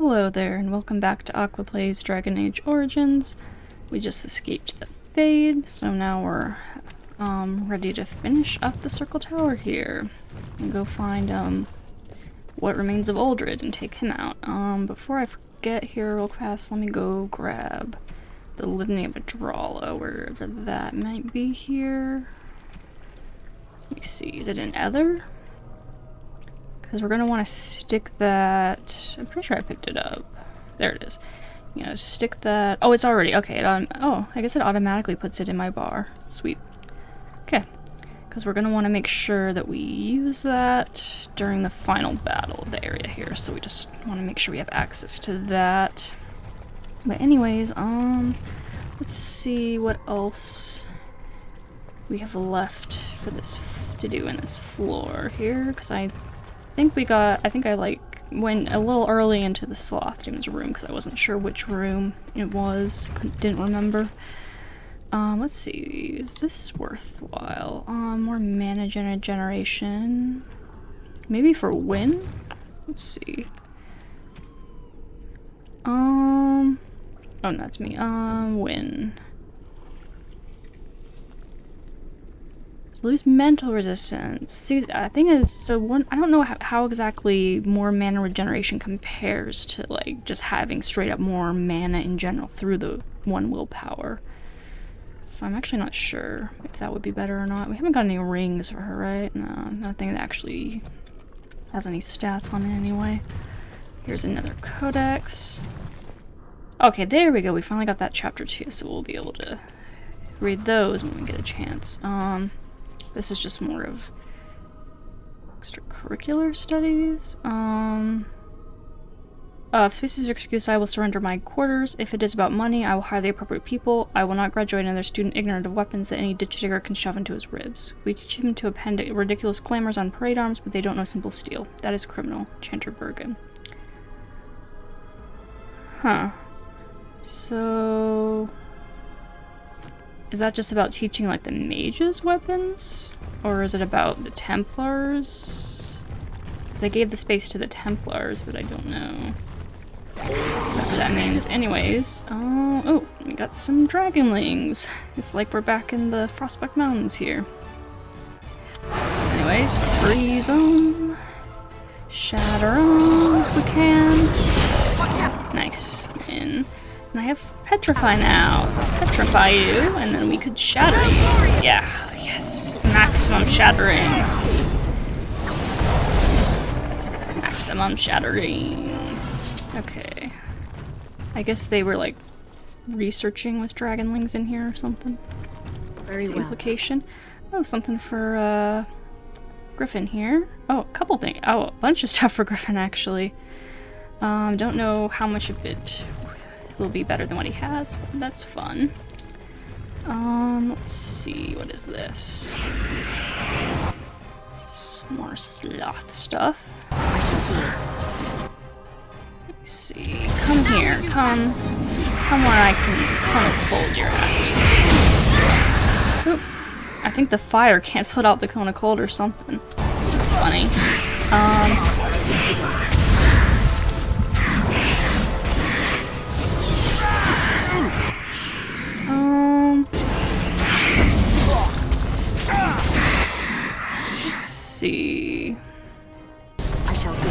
Hello there, and welcome back to Aqua Plays Dragon Age Origins. We just escaped the Fade, so now we're ready to finish up the Circle Tower here. And go find what remains of Uldred and take him out. Before I forget here real fast, let me go grab the Litany of Adralla, wherever that might be here. Let me see, is it in Ether? Because we're going to want to stick that... I'm pretty sure I picked it up. There it is. You know, stick that... Oh, it's already... Okay, oh, I guess it automatically puts it in my bar. Sweet. Okay. Because we're going to want to make sure that we use that during the final battle of the area here. So we just want to make sure we have access to that. But anyways, let's see what else we have left for this to do in this floor here. Because I think I like went a little early into the Sloth Demon's room because I wasn't sure which room it was. Didn't remember. Let's see, is this worthwhile? More mana generation. Maybe for win? Let's see. Oh, that's me. Win. Lose mental resistance. See, I think is so one. I don't know how exactly more mana regeneration compares to like just having straight up more mana in general through the one willpower. So I'm actually not sure if that would be better or not. We haven't got any rings for her, right? No, nothing that actually has any stats on it anyway. Here's another codex. Okay, there we go. We finally got that chapter 2, so we'll be able to read those when we get a chance. This is just more of extracurricular studies. If space is your excuse, I will surrender my quarters. If it is about money, I will hire the appropriate people. I will not graduate another student ignorant of weapons that any ditch digger can shove into his ribs. We teach him to append ridiculous glamours on parade arms, but they don't know simple steel. That is criminal. Chanter Bergen. Huh. So... is that just about teaching, like, the mages weapons? Or is it about the Templars? Because they gave the space to the Templars, but I don't know what that means. Anyways, oh, we got some dragonlings. It's like we're back in the Frostback Mountains here. Anyways, freeze them. Shatter them if we can. Nice. And I have Petrify now, so petrify you, and then we could shatter you. Yeah, yes. Maximum shattering. Maximum shattering. Okay. I guess they were, like, researching with dragonlings in here or something. Very well. Implication. Oh, something for, Griffin here. Oh, a couple things. Oh, a bunch of stuff for Griffin, actually. Don't know how much of it will be better than what he has, but that's fun. Let's see, what is this? This is more sloth stuff. Let me see. Come here, come where I can kind of hold your asses. Oop. I think the fire canceled out the cone of cold or something. That's funny. Let's see. I shall do.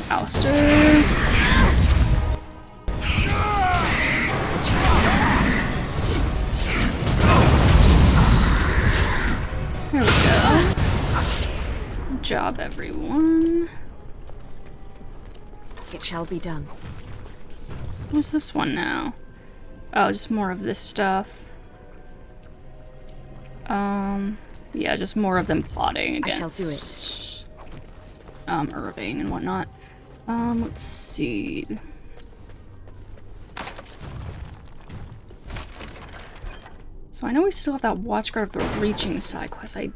Alistair. There we go. Good job, everyone. It shall be done. What's this one now? Oh, just more of this stuff. Yeah, just more of them plotting against Irving and whatnot. Let's see. So I know we still have that Watchguard of the Reaching side quest. I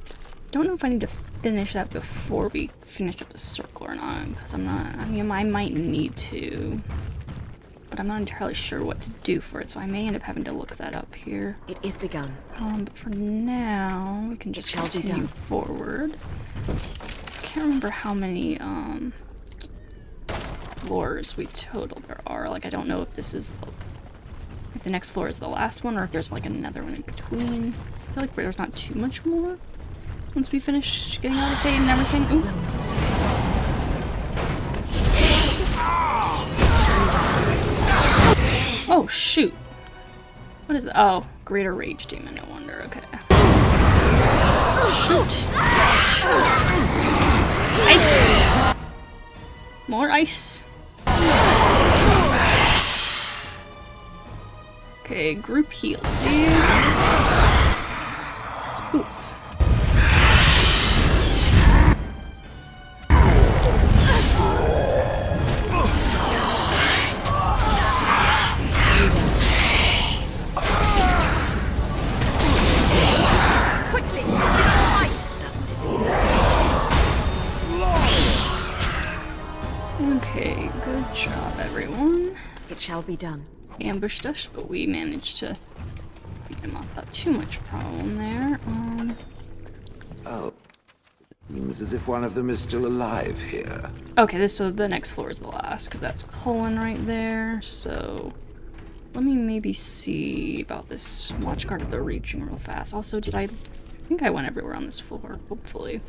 don't know if I need to finish that before we finish up the circle or not, because I'm not, I mean, I might need to, but I'm not entirely sure what to do for it, so I may end up having to look that up here. It is begun. But for now, we can just continue forward. I can't remember how many floors we total there are. Like, I don't know if this is if the next floor is the last one or if there's like another one in between. I feel like there's not too much more once we finish getting out of the fade and everything. Ooh. Oh, shoot. What is it? Oh, Greater Rage Demon, no wonder. Okay. Shoot. Ice. More ice. Okay, group heal, please. Oof. Okay, good job, everyone. It shall be done. Ambushed us, but we managed to beat him up without too much problem there. Oh. Seems as if one of them is still alive here. Okay, so the next floor is the last, because that's Cullen right there, so... Let me maybe see about this watchguard of the reaching real fast. Also, I think I went everywhere on this floor, hopefully.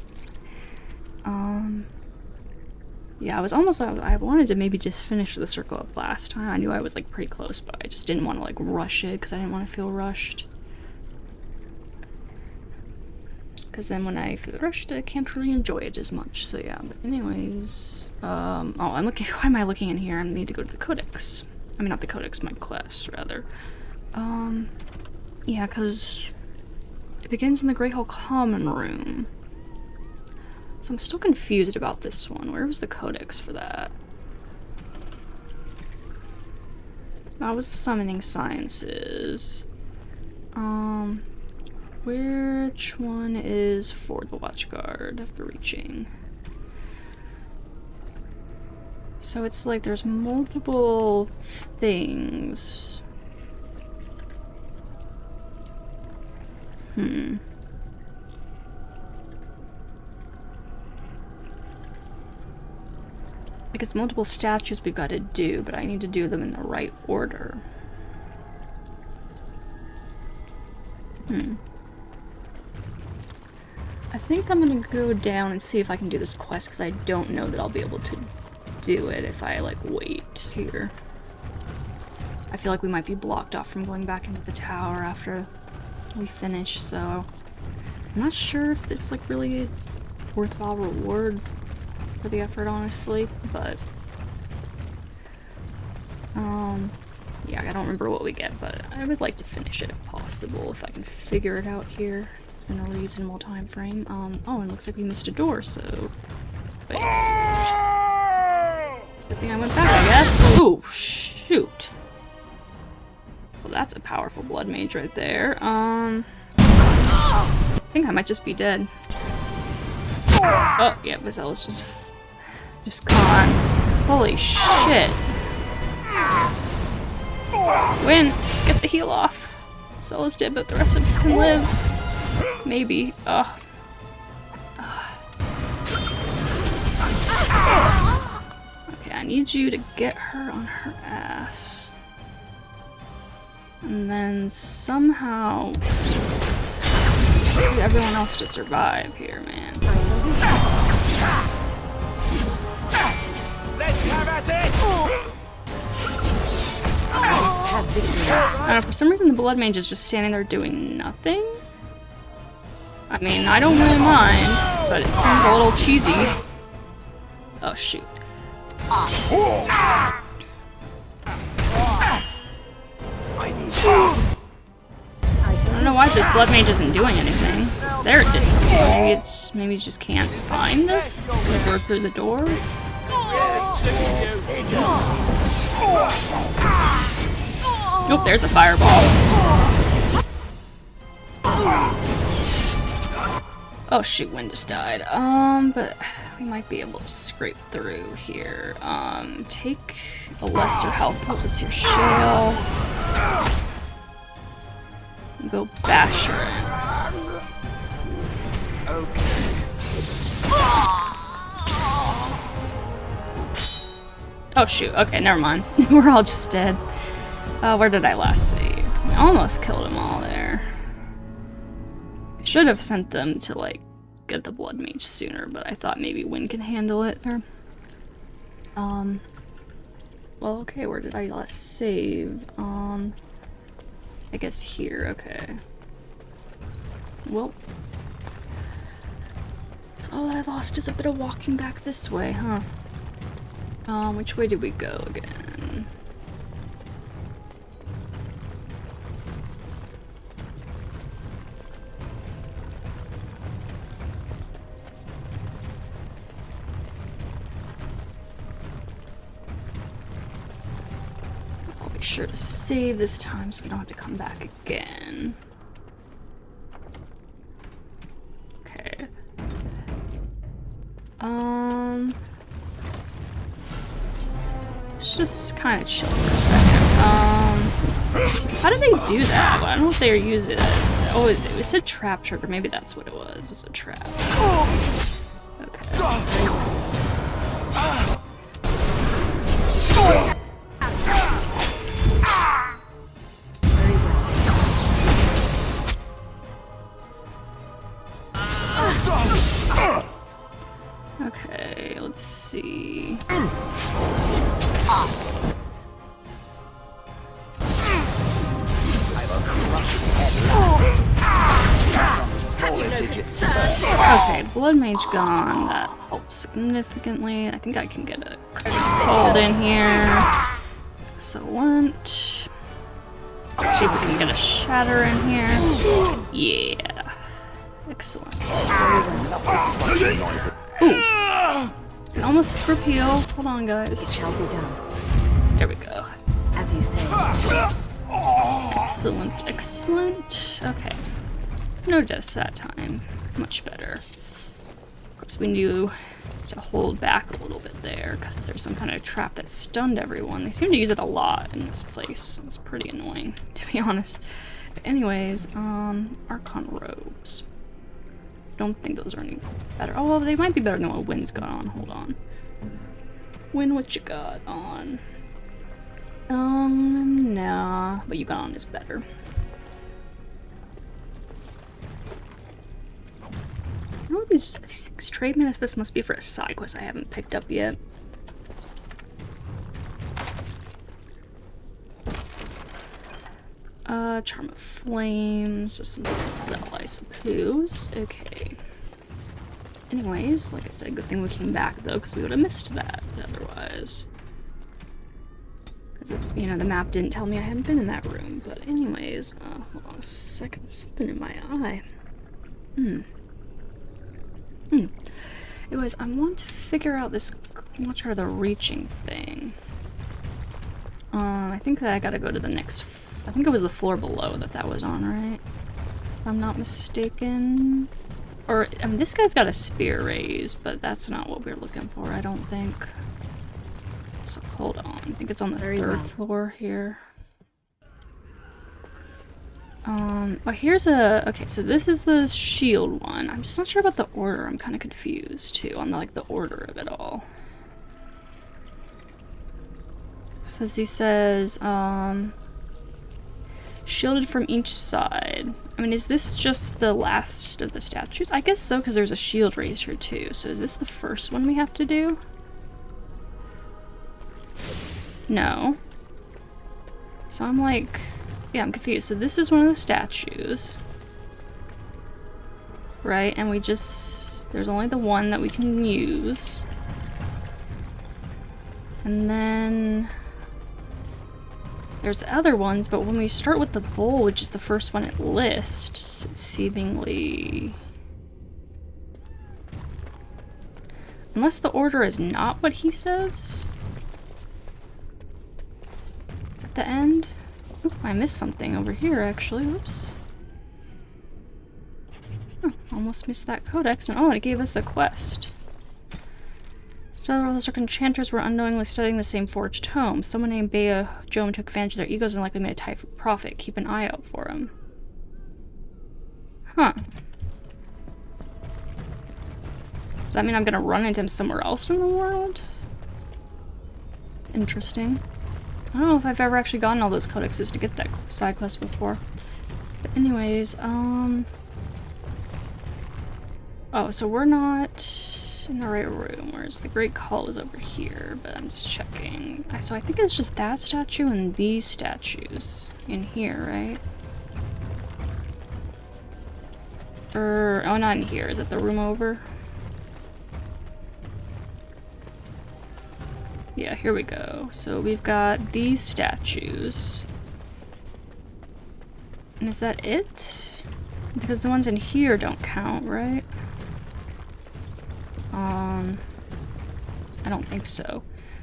Yeah, I wanted to maybe just finish the circle up last time. I knew I was like pretty close, but I just didn't want to like rush it because I didn't want to feel rushed. Because then when I feel rushed, I can't really enjoy it as much. So yeah, but anyways, oh, I'm looking, why am I looking in here? I need to go to the Codex. I mean, not the Codex, my quest, rather. Yeah, because it begins in the Great Hall Common Room. So I'm still confused about this one. Where was the Codex for that? That was Summoning Sciences. Which one is for the Watchguard of the Reaching? So it's like there's multiple things. Like, it's multiple statues we've got to do, but I need to do them in the right order. I think I'm gonna go down and see if I can do this quest, because I don't know that I'll be able to do it if I, like, wait here. I feel like we might be blocked off from going back into the tower after we finish, so... I'm not sure if it's, like, really a worthwhile reward for the effort, honestly, but yeah, I don't remember what we get, but I would like to finish it if possible, if I can figure it out here in a reasonable time frame. Oh, and looks like we missed a door, so wait. Good thing I went back, I guess. Oh, shoot. Well, that's a powerful blood mage right there. I think I might just be dead. Oh, yeah, Visella's just gone. Holy shit. Win! Get the heal off. Visella's dead, but the rest of us can live. Maybe. Okay, I need you to get her on her ass. And then somehow get everyone else to survive here, man. Let's have at it! I don't know, for some reason the Blood Mage is just standing there doing nothing. I mean, I don't really mind, but it seems a little cheesy. Oh, shoot. I don't know why the Blood Mage isn't doing anything. There it did something. Maybe it just can't find us? Because we're through the door? Nope, there's a fireball. Oh shoot, Wind just died. But we might be able to scrape through here. Take a lesser health purchase your shale. And go bash her in. Oh shoot, okay, never mind. We're all just dead. Where did I last save? I almost killed them all there. I should have sent them to, like, get the blood mage sooner, but I thought maybe Wynn can handle it there. Well, okay, where did I last save? I guess here, okay. Well. So all I lost is a bit of walking back this way, huh? Which way did we go again? I'll be sure to save this time so we don't have to come back again. Okay. Let's just kind of chill for a second. How did they do that? I don't know if they were using it. Oh, it said trap trigger. Maybe that's what it was. It's a trap. Okay. Okay, let's see. Okay, blood mage gone. That helps significantly. I think I can get a cold in here. Excellent. Let's see if we can get a shatter in here. Yeah. Excellent. Ooh. Almost repeal. Hold on, guys. It shall be done. There we go. As you say. Excellent, excellent. Okay. No deaths that time. Much better. Of course, we knew to hold back a little bit there because there's some kind of trap that stunned everyone. They seem to use it a lot in this place. It's pretty annoying, to be honest. But anyways, Archon robes. Don't think those are any better. Oh, well, they might be better than what Wynn's got on. Hold on. Wynn, what you got on? Nah. What you got on is better. I know these things. Trade manifest must be for a side quest I haven't picked up yet. Charm of Flames, just some Visella, I suppose. Okay. Anyways, like I said, good thing we came back though, because we would have missed that otherwise. Because it's, you know, the map didn't tell me I hadn't been in that room. But anyways, hold on a second, something in my eye. Anyways, I want to figure out this, I'm gonna try the reaching thing. I think that I gotta go to the next, I think it was the floor below that was on, right? If I'm not mistaken. Or, I mean, this guy's got a spear raised, but that's not what we're looking for, I don't think. So, hold on. I think it's on the third floor here. Oh, here's a, okay, so this is the shield one. I'm just not sure about the order. I'm kind of confused, too, on the, like, the order of it all. He says, shielded from each side. I mean, is this just the last of the statues? I guess so, because there's a shield raised here, too. So is this the first one we have to do? No. So I'm like, yeah, I'm confused. So this is one of the statues. Right, and we just, there's only the one that we can use. And then there's the other ones, but when we start with the bowl, which is the first one it lists, it's seemingly... Unless the order is not what he says? At the end? Oop, I missed something over here, actually. Whoops. Oh, almost missed that codex. And oh, it gave us a quest. Several of the circus enchanters were unknowingly studying the same forged tome. Someone named Bea Jome took advantage of their egos and likely made a tie for profit. Keep an eye out for him. Huh. Does that mean I'm gonna run into him somewhere else in the world? Interesting. I don't know if I've ever actually gotten all those codexes to get that side quest before. But anyways, oh, so we're not in the right room, whereas the Great Call is over here, but I'm just checking. So I think it's just that statue and these statues in here, right? Or, oh, not in here. Is it the room over? Yeah, here we go. So we've got these statues. And is that it? Because the ones in here don't count, right? I don't think so.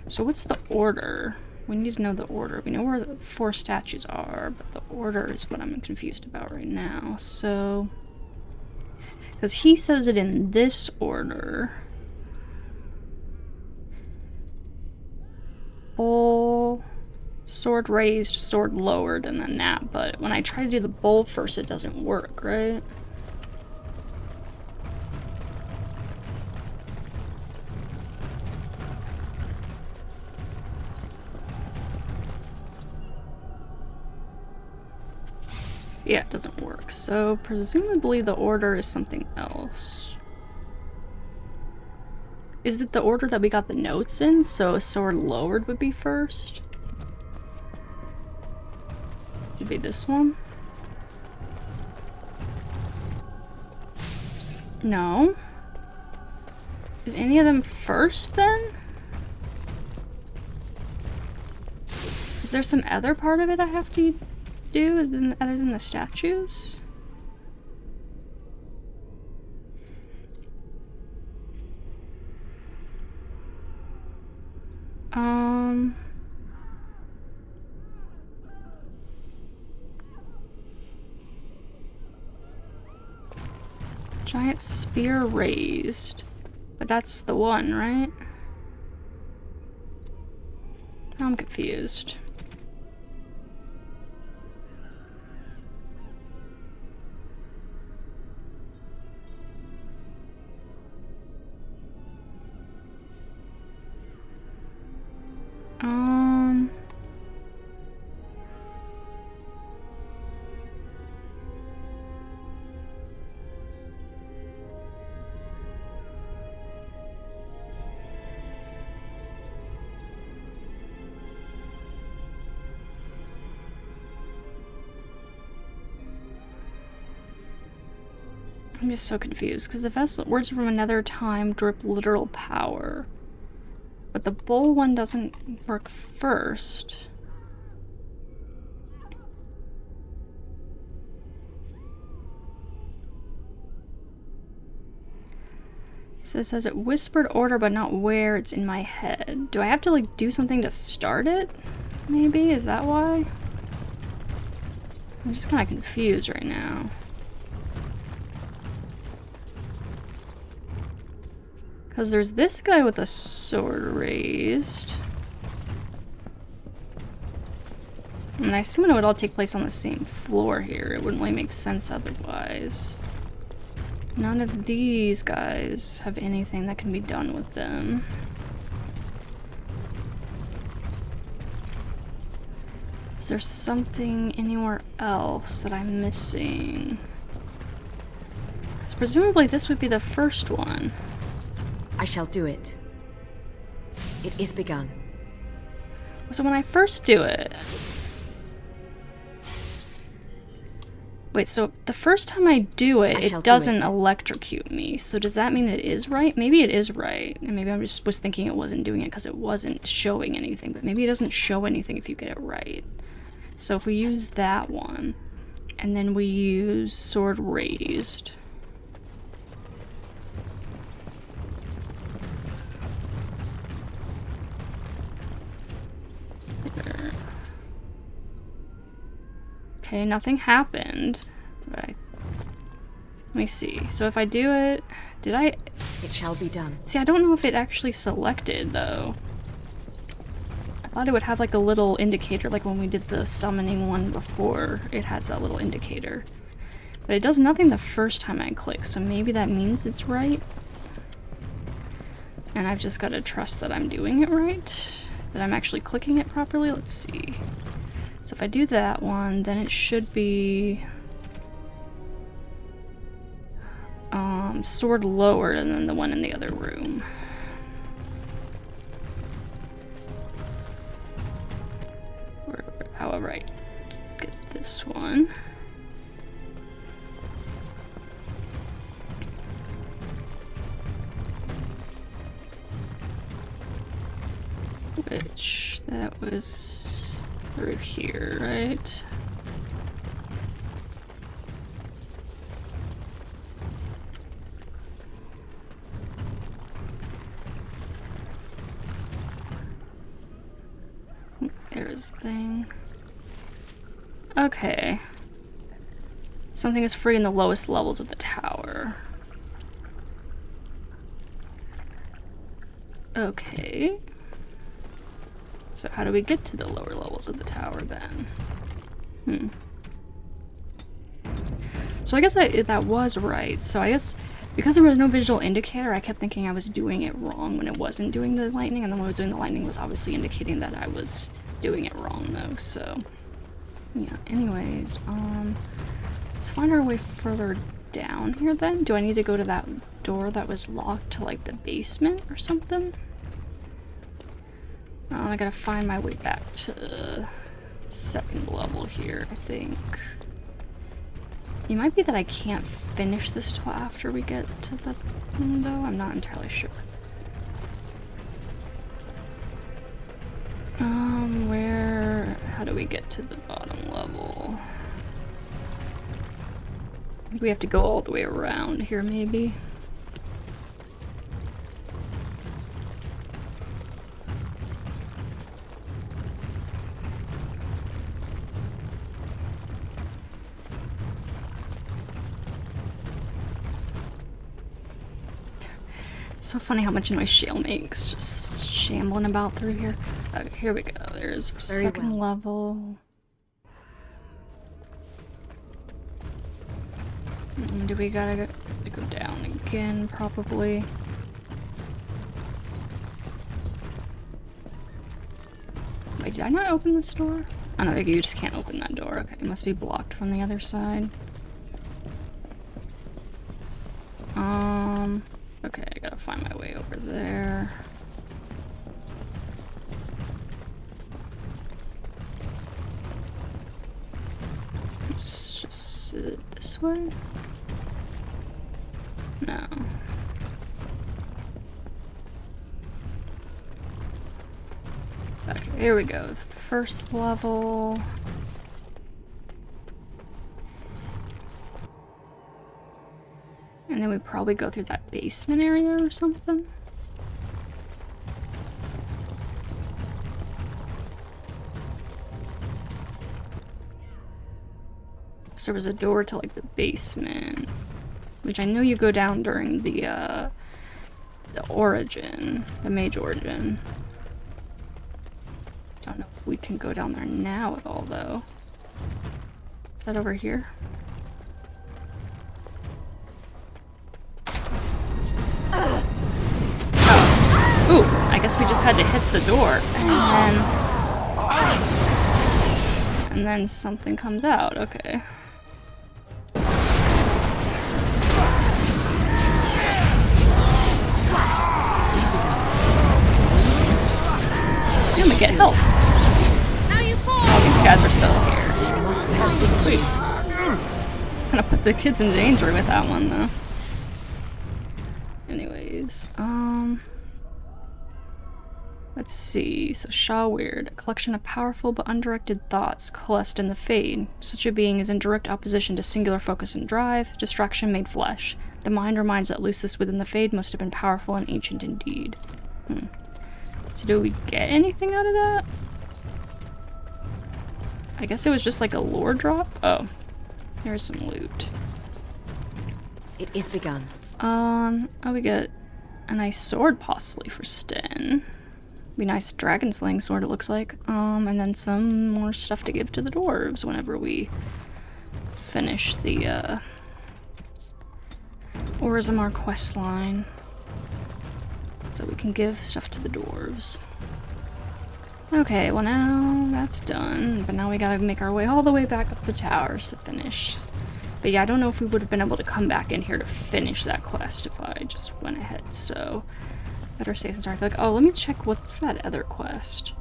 So what's the order? We need to know the order. We know where the 4 statues are, but the order is what I'm confused about right now. So, because he says it in this order. Bowl, sword raised, sword lowered, and then that. But when I try to do the bowl first, it doesn't work, right? Yeah, it doesn't work. So presumably the order is something else. Is it the order that we got the notes in? So a sword lowered would be first? Should be this one? No. Is any of them first then? Is there some other part of it I have to do other than the statues? Giant spear raised. But that's the one, right? I'm confused. I'm just so confused because the vessel words from another time drip literal power, but the bowl one doesn't work first. So it says it whispered order, but not where. It's in my head. Do I have to like do something to start it? Maybe? Is that why? I'm just kind of confused right now. Because there's this guy with a sword raised. And I assume it would all take place on the same floor here. It wouldn't really make sense otherwise. None of these guys have anything that can be done with them. Is there something anywhere else that I'm missing? Because presumably this would be the first one. I shall do it. It is begun. So when I first do it... Wait, so the first time I do it, it doesn't electrocute me. So does that mean it is right? Maybe it is right. And maybe I just was thinking it wasn't doing it because it wasn't showing anything. But maybe it doesn't show anything if you get it right. So if we use that one, and then we use sword raised... Okay, nothing happened. But let me see. So if I do it, did I? It shall be done. See, I don't know if it actually selected though. I thought it would have like a little indicator, like when we did the summoning one before. It has that little indicator, but it does nothing the first time I click. So maybe that means it's right. And I've just got to trust that I'm doing it right. that I'm actually clicking it properly. Let's see. So if I do that one, then it should be sword lower than the one in the other room. However, I get this one. Which, that was through here, right? There's the thing. Okay. Something is free in the lowest levels of the tower. Okay. So how do we get to the lower levels of the tower then? So I guess that was right. So I guess because there was no visual indicator, I kept thinking I was doing it wrong when it wasn't doing the lightning, and then when I was doing the lightning was obviously indicating that I was doing it wrong though, so yeah. Anyways, let's find our way further down here then. Do I need to go to that door that was locked to like the basement or something? I gotta find my way back to second level here, I think. It might be that I can't finish this till after we get to the window. I'm not entirely sure. How do we get to the bottom level? I think we have to go all the way around here, maybe. It's so funny how much noise Shale makes, just shambling about through here. Okay, here we go. There's our second level. Do we gotta go down again, probably? Wait, did I not open this door? Oh no, you just can't open that door. Okay, it must be blocked from the other side. Okay, I gotta find my way over there. It's just, is it this way? No. Okay, here we go. It's the first level. And then we probably go through that basement area or something. So there was a door to like the basement, which I know you go down during the origin, the Mage origin. Don't know if we can go down there now at all though. Is that over here? Ooh, I guess we just had to hit the door, and then something comes out. Okay. Damn, we get help. So these guys are still here. Sweet. Gonna put the kids in danger with that one though. Anyways, let's see. So Shaw Weird, a collection of powerful but undirected thoughts coalesced in the Fade. Such a being is in direct opposition to singular focus and drive, distraction made flesh. The mind or minds that loose this within the Fade must have been powerful and ancient indeed. So do we get anything out of that? I guess it was just like a lore drop? Oh, here's some loot. It is begun. Oh, we get a nice sword possibly for Sten. Be nice dragon slaying sword, it looks like. And then some more stuff to give to the dwarves whenever we finish the Orzammar quest line. So we can give stuff to the dwarves. Okay, well now that's done, but now we gotta make our way all the way back up the towers to finish. But yeah, I don't know if we would have been able to come back in here to finish that quest if I just went ahead, so better safe than sorry. I feel like, oh, let me check what's that other quest.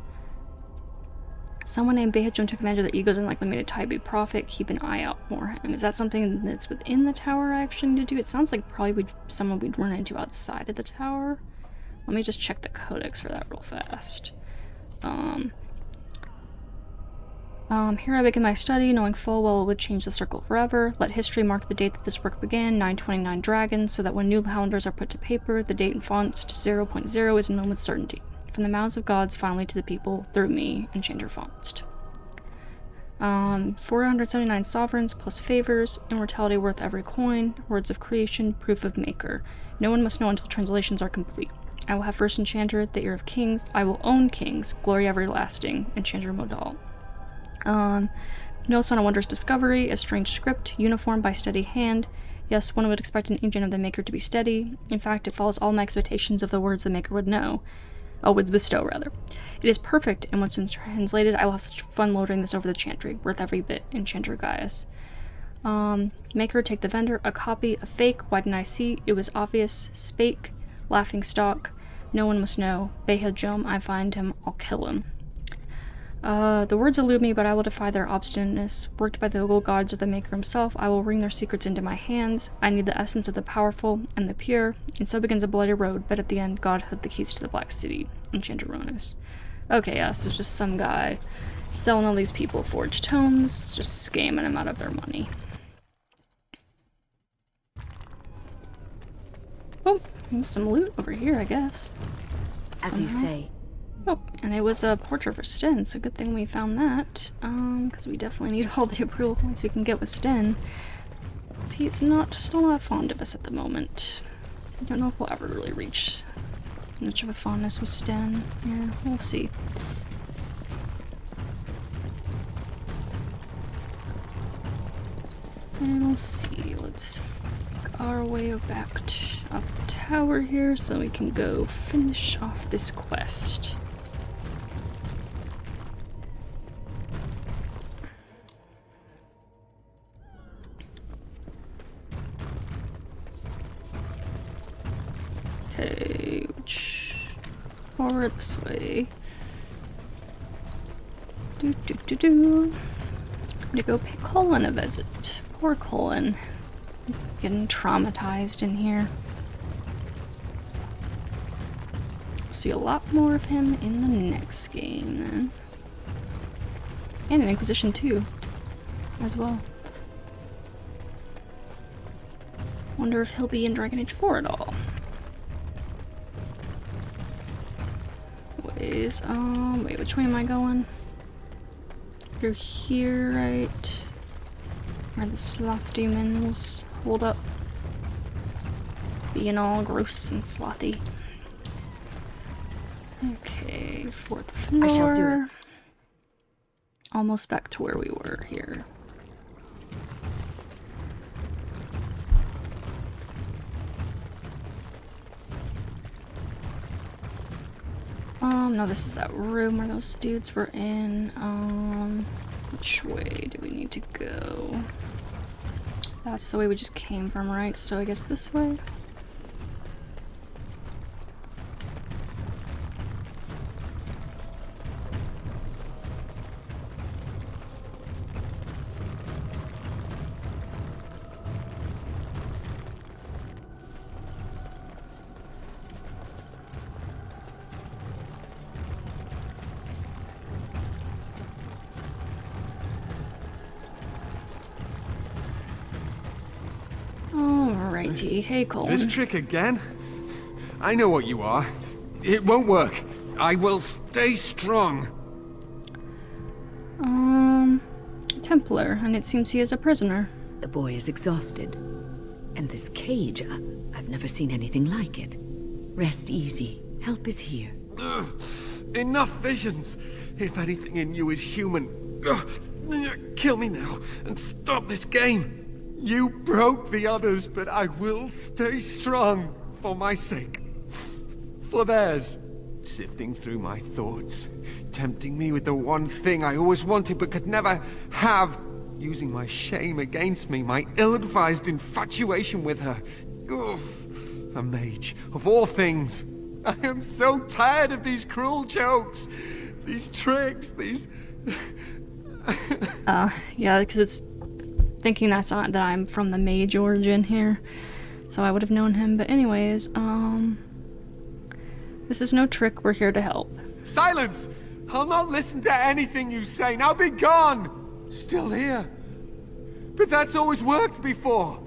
Someone named Mage took advantage of their egos and likely made a Taibi prophet. Keep an eye out for him. Is that something that's within the tower I actually need to do? It sounds like probably someone we'd run into outside of the tower. Let me just check the codex for that real fast. Here I begin my study, knowing full well it would change the circle forever. Let history mark the date that this work began, 929 Dragons, so that when new calendars are put to paper, the date and fonts to 0.0 is known with certainty. From the mouths of gods finally to the people, through me, Enchanter Fonst. 479 sovereigns plus favors, immortality worth every coin, words of creation, proof of maker. No one must know until translations are complete. I will have first Enchanter, the ear of kings. I will own kings, glory everlasting, Enchanter Modal. Notes on a wondrous discovery, a strange script, uniform by steady hand. Yes, one would expect an agent of the Maker to be steady. In fact, it follows all my expectations of the words the Maker would know. Oh, would bestow, rather. It is perfect, and once it's translated, I will have such fun loading this over the chantry, worth every bit, Enchanter Gaius. Maker, take the vendor, a copy, a fake, why didn't I see? It was obvious, spake, laughing stock, no one must know, Beha Jom, I find him, I'll kill him. The words elude me, but I will defy their obstinateness. Worked by the noble gods or the Maker himself, I will wring their secrets into my hands. I need the essence of the powerful and the pure, and so begins a bloody road, but at the end, God had the keys to the Black City, Enchanter Ronus. Okay, yeah, so it's just some guy selling all these people forged tomes, just scamming them out of their money. Oh, there's some loot over here, I guess. As you say. Oh, and it was a portrait for Sten, so good thing we found that. Because we definitely need all the approval points we can get with Sten. He's still not fond of us at the moment. I don't know if we'll ever really reach much of a fondness with Sten. Yeah, we'll see. And we'll see, let's make our way back up the tower here so we can go finish off this quest. Okay, forward this way. I'm gonna go pay Colin a visit. Poor Colin. Getting traumatized in here. See a lot more of him in the next game then. And in Inquisition 2 as well. Wonder if he'll be in Dragon Age 4 at all. Wait, which way am I going? Through here, right? Where the sloth demons hold up. Being all gross and slothy. Okay, fourth floor. I shall do it. Almost back to where we were here. No, this is that room where those dudes were in. Which way do we need to go? That's the way we just came from, right? So I guess this way? Alrighty, hey Colin. This trick again? I know what you are. It won't work. I will stay strong. Templar, and it seems he is a prisoner. The boy is exhausted. And this cage, I've never seen anything like it. Rest easy. Help is here. Ugh, enough visions. If anything in you is human, kill me now and stop this game. You broke the others, but I will stay strong for my sake. For theirs. sifting through my thoughts, tempting me with the one thing I always wanted but could never have, using my shame against me, my ill-advised infatuation with her. Ugh, a mage, of all things. I am so tired of these cruel jokes, these tricks, these... Yeah, because it's thinking that I'm from the Mage origin here, so I would have known him. But anyways, this is no trick. We're here to help. Silence! I'll not listen to anything you say. Now be gone! Still here. But that's always worked before.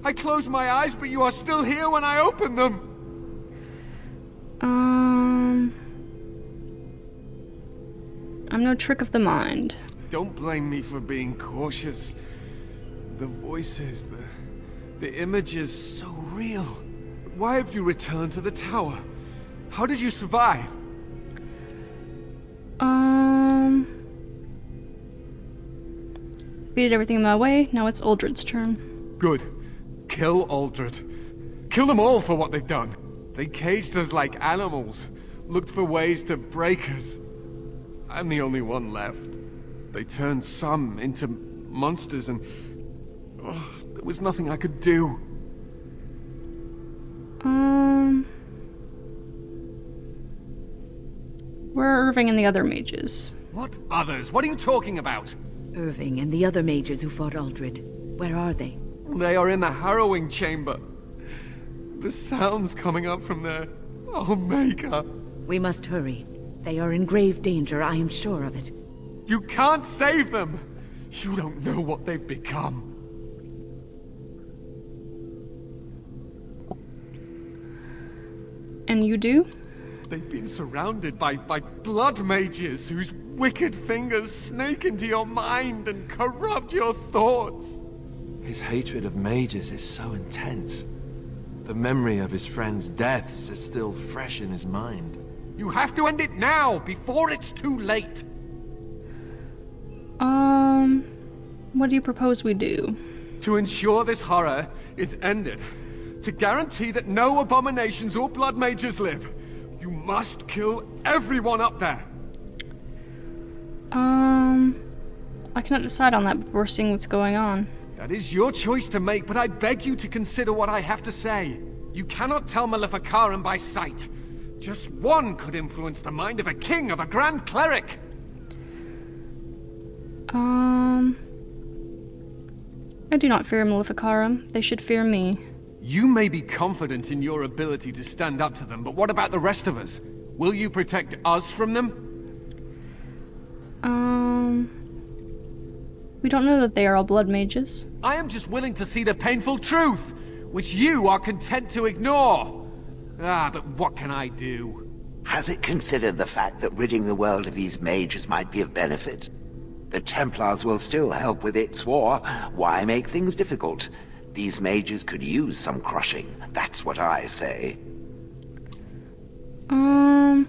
I close my eyes, but you are still here when I open them. I'm no trick of the mind. Don't blame me for being cautious. The voices, the images, so real. Why have you returned to the tower? How did you survive? Beat everything my way. Now it's Uldred's turn. Good. Kill Uldred. Kill them all for what they've done. They caged us like animals, looked for ways to break us. I'm the only one left. They turned some into monsters and... oh, there was nothing I could do. Where are Irving and the other mages? What others? What are you talking about? Irving and the other mages who fought Uldred. Where are they? They are in the harrowing chamber. The sounds coming up from there. Oh, Maker. We must hurry. They are in grave danger, I am sure of it. You can't save them! You don't know what they've become. And you do? They've been surrounded by blood mages whose wicked fingers snake into your mind and corrupt your thoughts. His hatred of mages is so intense. The memory of his friends' deaths is still fresh in his mind. You have to end it now, before it's too late. What do you propose we do? To ensure this horror is ended, to guarantee that no abominations or blood mages live, you must kill everyone up there. I cannot decide on that before seeing what's going on. That is your choice to make, but I beg you to consider what I have to say. You cannot tell Maleficarum by sight. Just one could influence the mind of a king, of a grand cleric. I do not fear Maleficarum. They should fear me. You may be confident in your ability to stand up to them, but what about the rest of us? Will you protect us from them? We don't know that they are all blood mages. I am just willing to see the painful truth, which you are content to ignore. But what can I do? Has it considered the fact that ridding the world of these mages might be of benefit? The Templars will still help with its war. Why make things difficult? These mages could use some crushing. That's what I say. You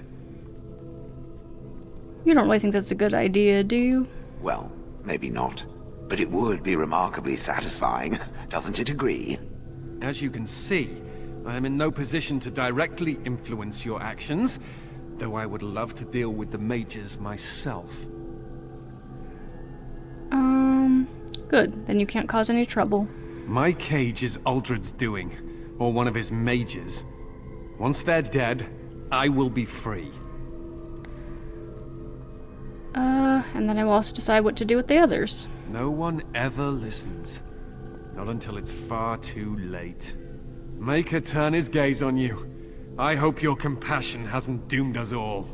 don't really think that's a good idea, do you? Well, maybe not. But it would be remarkably satisfying. Doesn't it agree? As you can see, I am in no position to directly influence your actions, though I would love to deal with the mages myself. Good. Then you can't cause any trouble. My cage is Uldred's doing, or one of his mages. Once they're dead, I will be free. And then I will also decide what to do with the others. No one ever listens. Not until it's far too late. Maker turn his gaze on you. I hope your compassion hasn't doomed us all.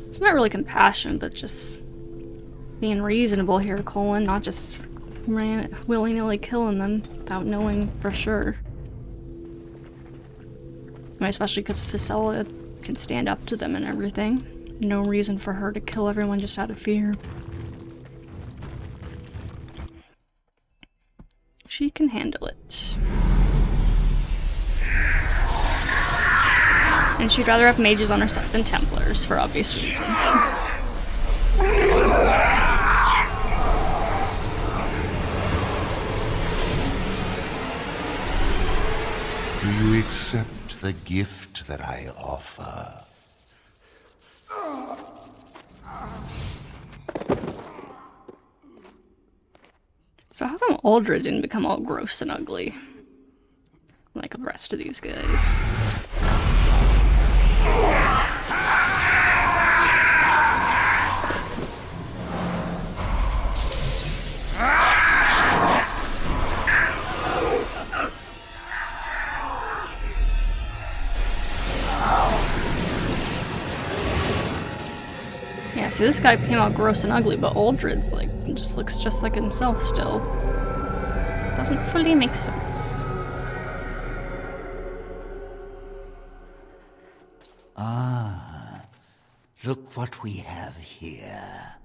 It's not really compassion, but just being reasonable here, Colin, not just willy-nilly killing them without knowing for sure. I mean, especially because Visella can stand up to them and everything. No reason for her to kill everyone just out of fear. She can handle it. And she'd rather have mages on her side than Templars, for obvious reasons. Do you accept the gift that I offer? So how come Uldred didn't become all gross and ugly? Like the rest of these guys. Yeah, see, this guy came out gross and ugly, but Uldred's like, just looks just like himself still. Doesn't fully make sense. Ah, look what we have here.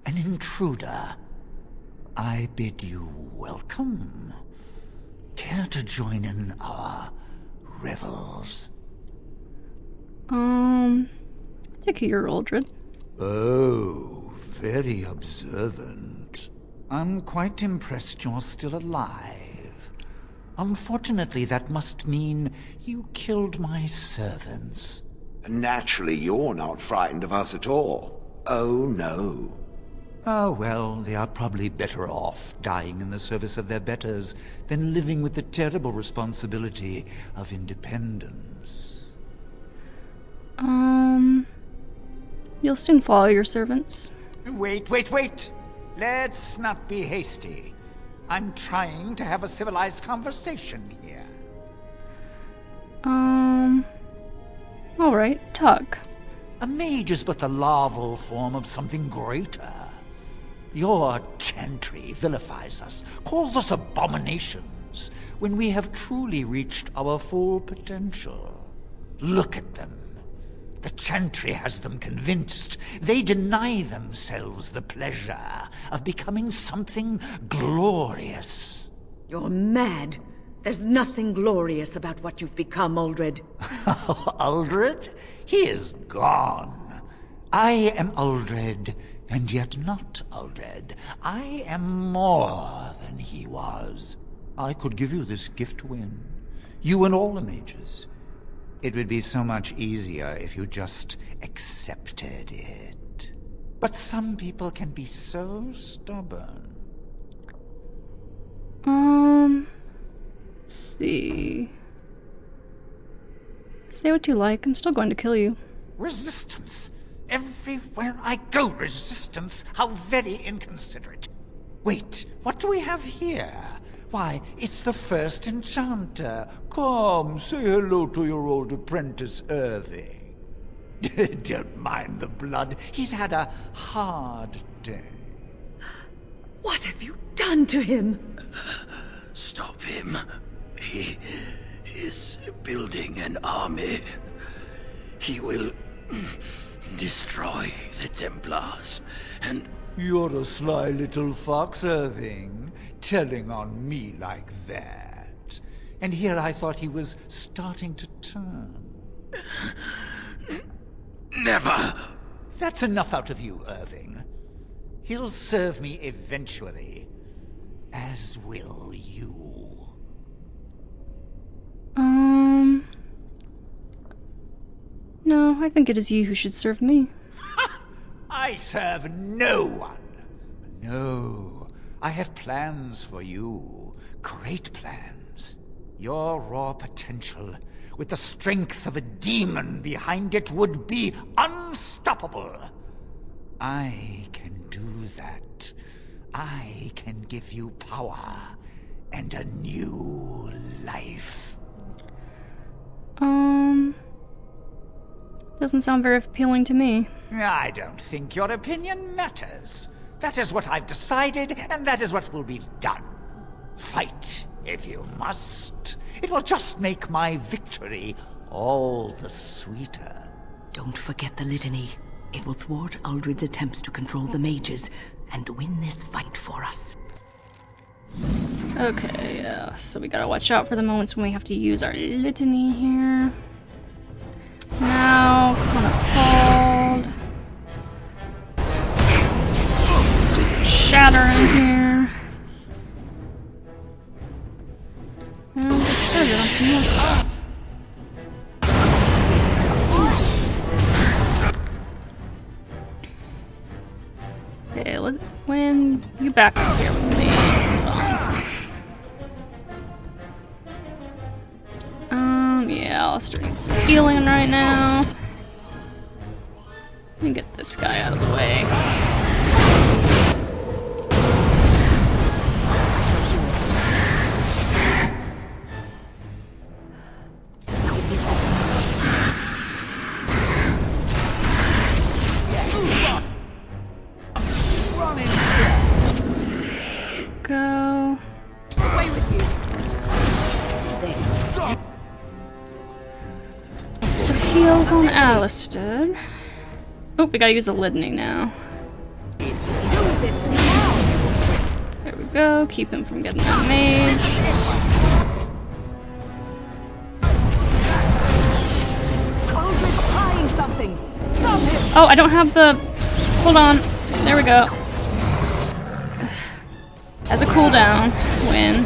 An intruder. I bid you welcome. Care to join in our revels? Take your Uldred. Oh, very observant. I'm quite impressed you're still alive. Unfortunately, that must mean you killed my servants. Naturally, you're not frightened of us at all. Oh, no. Oh, well, they are probably better off dying in the service of their betters than living with the terrible responsibility of independence. You'll soon follow your servants. Wait. Let's not be hasty. I'm trying to have a civilized conversation here. Alright, talk. A mage is but the larval form of something greater. Your chantry vilifies us, calls us abominations, when we have truly reached our full potential. Look at them. The chantry has them convinced. They deny themselves the pleasure of becoming something glorious. You're mad. There's nothing glorious about what you've become, Uldred. Uldred? He is gone. I am Uldred, and yet not Uldred. I am more than he was. I could give you this gift to win. You and all the mages. It would be so much easier if you just accepted it. But some people can be so stubborn. Let's see. Say what you like, I'm still going to kill you. Resistance. Everywhere I go, resistance. How very inconsiderate. Wait, what do we have here? Why, it's the first enchanter. Come, say hello to your old apprentice, Irving. Don't mind the blood. He's had a hard day. What have you done to him? Stop him. He is building an army. He will destroy the Templars, and... You're a sly little fox, Irving, telling on me like that. And here I thought he was starting to turn. Never! That's enough out of you, Irving. He'll serve me eventually. As will you. No, I think it is you who should serve me. I serve no one. No, I have plans for you. Great plans. Your raw potential, with the strength of a demon behind it, would be unstoppable. I can do that. I can give you power and a new life. Doesn't sound very appealing to me. I don't think your opinion matters. That is what I've decided, and that is what will be done. Fight, if you must. It will just make my victory all the sweeter. Don't forget the litany. It will thwart Uldred's attempts to control the mages and win this fight for us. Okay, yeah, so we gotta watch out for the moments when we have to use our litany here. Now, kind of cold. Let's do some shattering here. And get started on some more stuff. Okay, when you back up here with me. Alistair needs some healing right now. Let me get this guy out of the way. Go. Away with you. There. Some heals on Alistair. Oh, we gotta use the Litany now. There we go. Keep him from getting that mage. Oh, I don't have the... Hold on. There we go. As a cooldown win,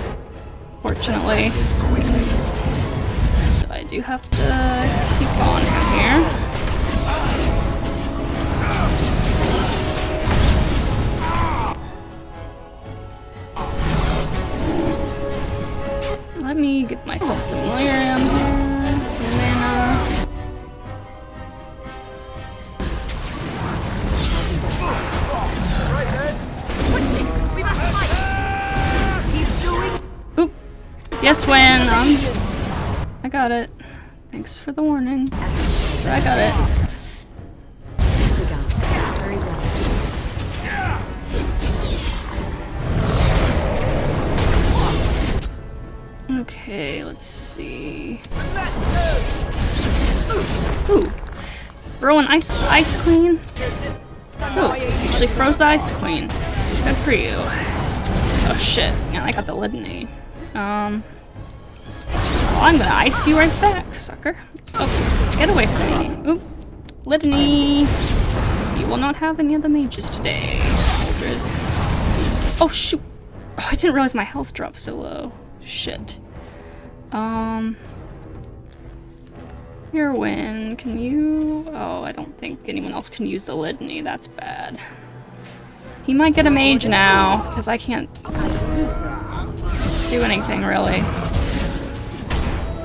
fortunately. So I do have to keep on here. Let me give myself some lyrium here, some mana. Oop. Yes, Win. I got it. Thanks for the warning. Sure, I got it. Okay, let's see. Ooh. Rowan Ice Queen. Ooh, actually froze the Ice Queen. Good for you. Oh shit. Yeah, I got the Litany. Well, I'm gonna ice you right back, sucker. Oh, get away from me. Oop. Litany. You will not have any of the mages today, Mildred. Oh shoot. Oh, I didn't realize my health dropped so low. Shit. Irwin, can you... Oh, I don't think anyone else can use the Litany. That's bad. He might get a mage now, because I can't do anything, really.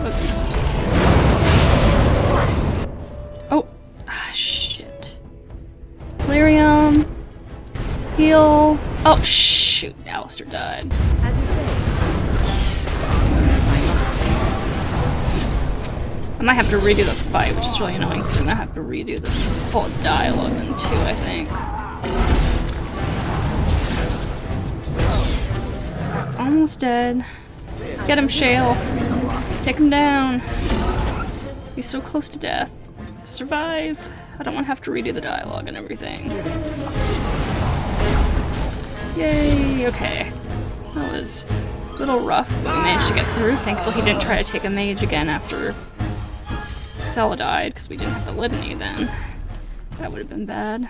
Oops. Oh. Ah, shit. Lyrium. Heal. Oh, shoot. Alistair died. I might have to redo the fight, which is really annoying, because I'm gonna have to redo the full dialogue then too, I think. It's almost dead. Get him, Shale. Take him down. He's so close to death. Survive. I don't want to have to redo the dialogue and everything. Yay, okay. That was a little rough, but we managed to get through. Thankfully he didn't try to take a mage again after Visella died, because we didn't have the Litany then. That would have been bad.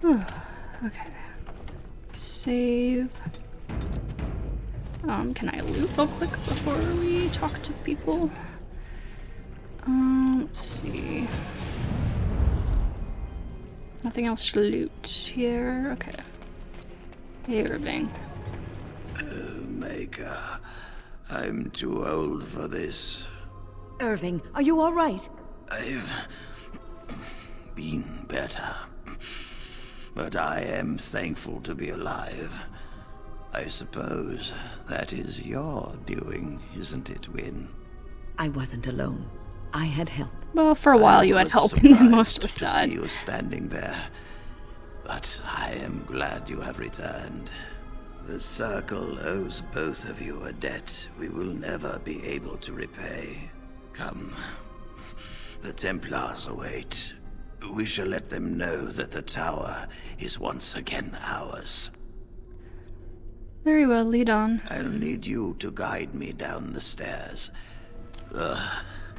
Okay. Save. Can I loot real quick before we talk to people? Let's see. Nothing else to loot here. Okay. Hey, Irving. Maker, I'm too old for this. Irving, are you all right? I've been better, but I am thankful to be alive. I suppose that is your doing, isn't it, Win? I wasn't alone. I had help. Well, for a while you had help, and then most of us to died. see you standing there, but I am glad you have returned. The Circle owes both of you a debt we will never be able to repay. Come, the Templars await. We shall let them know that the tower is once again ours. Very well, lead on. I'll need you to guide me down the stairs.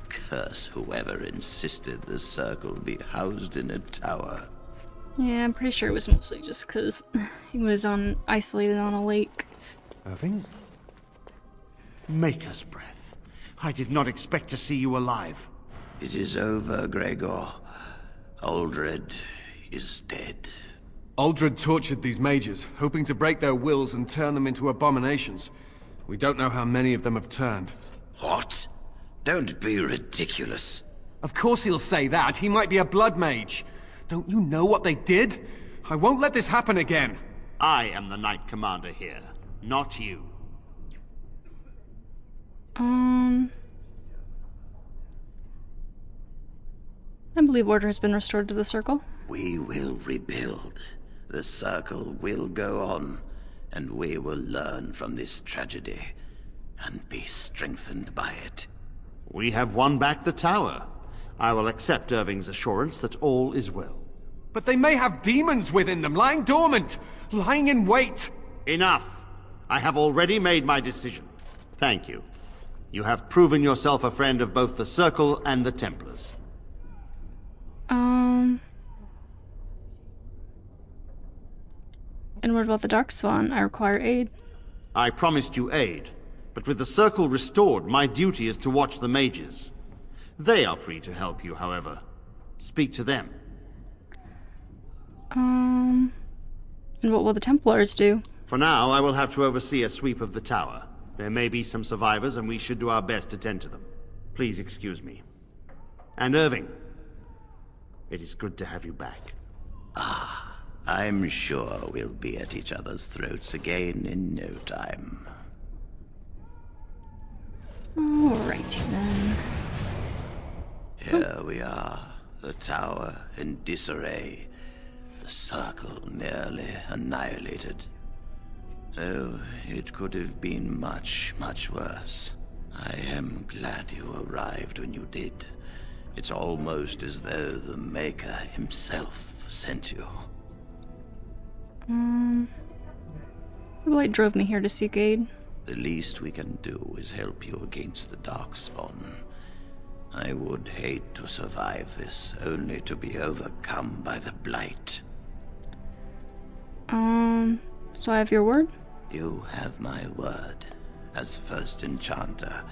Curse whoever insisted the Circle be housed in a tower. Yeah, I'm pretty sure it was mostly just because he was isolated on a lake. Irving? Maker's breath. I did not expect to see you alive. It is over, Gregor. Aldred is dead. Aldred tortured these mages, hoping to break their wills and turn them into abominations. We don't know how many of them have turned. What? Don't be ridiculous. Of course he'll say that. He might be a blood mage. Don't you know what they did? I won't let this happen again. I am the Knight Commander here, not you. I believe order has been restored to the circle. We will rebuild. The circle will go on, and we will learn from this tragedy and be strengthened by it. We have won back the tower. I will accept Irving's assurance that all is well. But they may have demons within them, lying dormant, lying in wait. Enough! I have already made my decision. Thank you. You have proven yourself a friend of both the Circle and the Templars. And what about the Dark Swan? I require aid. I promised you aid, but with the Circle restored, my duty is to watch the mages. They are free to help you, however. Speak to them. And what will the Templars do? For now, I will have to oversee a sweep of the tower. There may be some survivors, and we should do our best to tend to them. Please excuse me. And Irving, it is good to have you back. I'm sure we'll be at each other's throats again in no time. Alrighty then. Here we are, the tower in disarray, the circle nearly annihilated. Oh, it could have been much, much worse. I am glad you arrived when you did. It's almost as though the Maker himself sent you. The light drove me here to seek aid. The least we can do is help you against the Darkspawn. I would hate to survive this, only to be overcome by the Blight. So I have your word? You have my word. As first enchanter,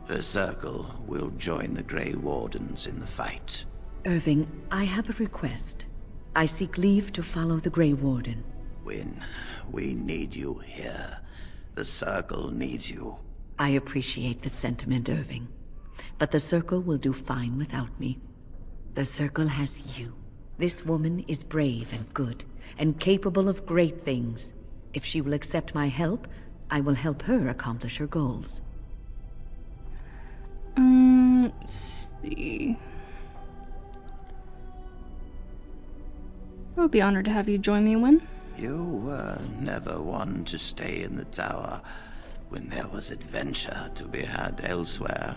the Circle will join the Grey Wardens in the fight. Irving, I have a request. I seek leave to follow the Grey Warden. When we need you here, the Circle needs you. I appreciate the sentiment, Irving. But the Circle will do fine without me. The Circle has you. This woman is brave and good, and capable of great things. If she will accept my help, I will help her accomplish her goals. Let's see. I would be honored to have you join me, Win. You were never one to stay in the tower when there was adventure to be had elsewhere.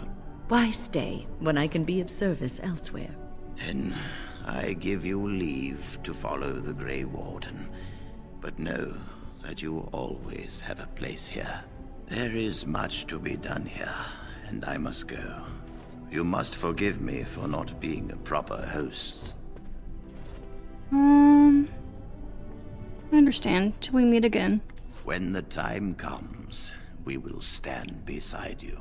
Why stay when I can be of service elsewhere? Then I give you leave to follow the Grey Warden. But know that you always have a place here. There is much to be done here, and I must go. You must forgive me for not being a proper host. I understand. Till we meet again. When the time comes, we will stand beside you.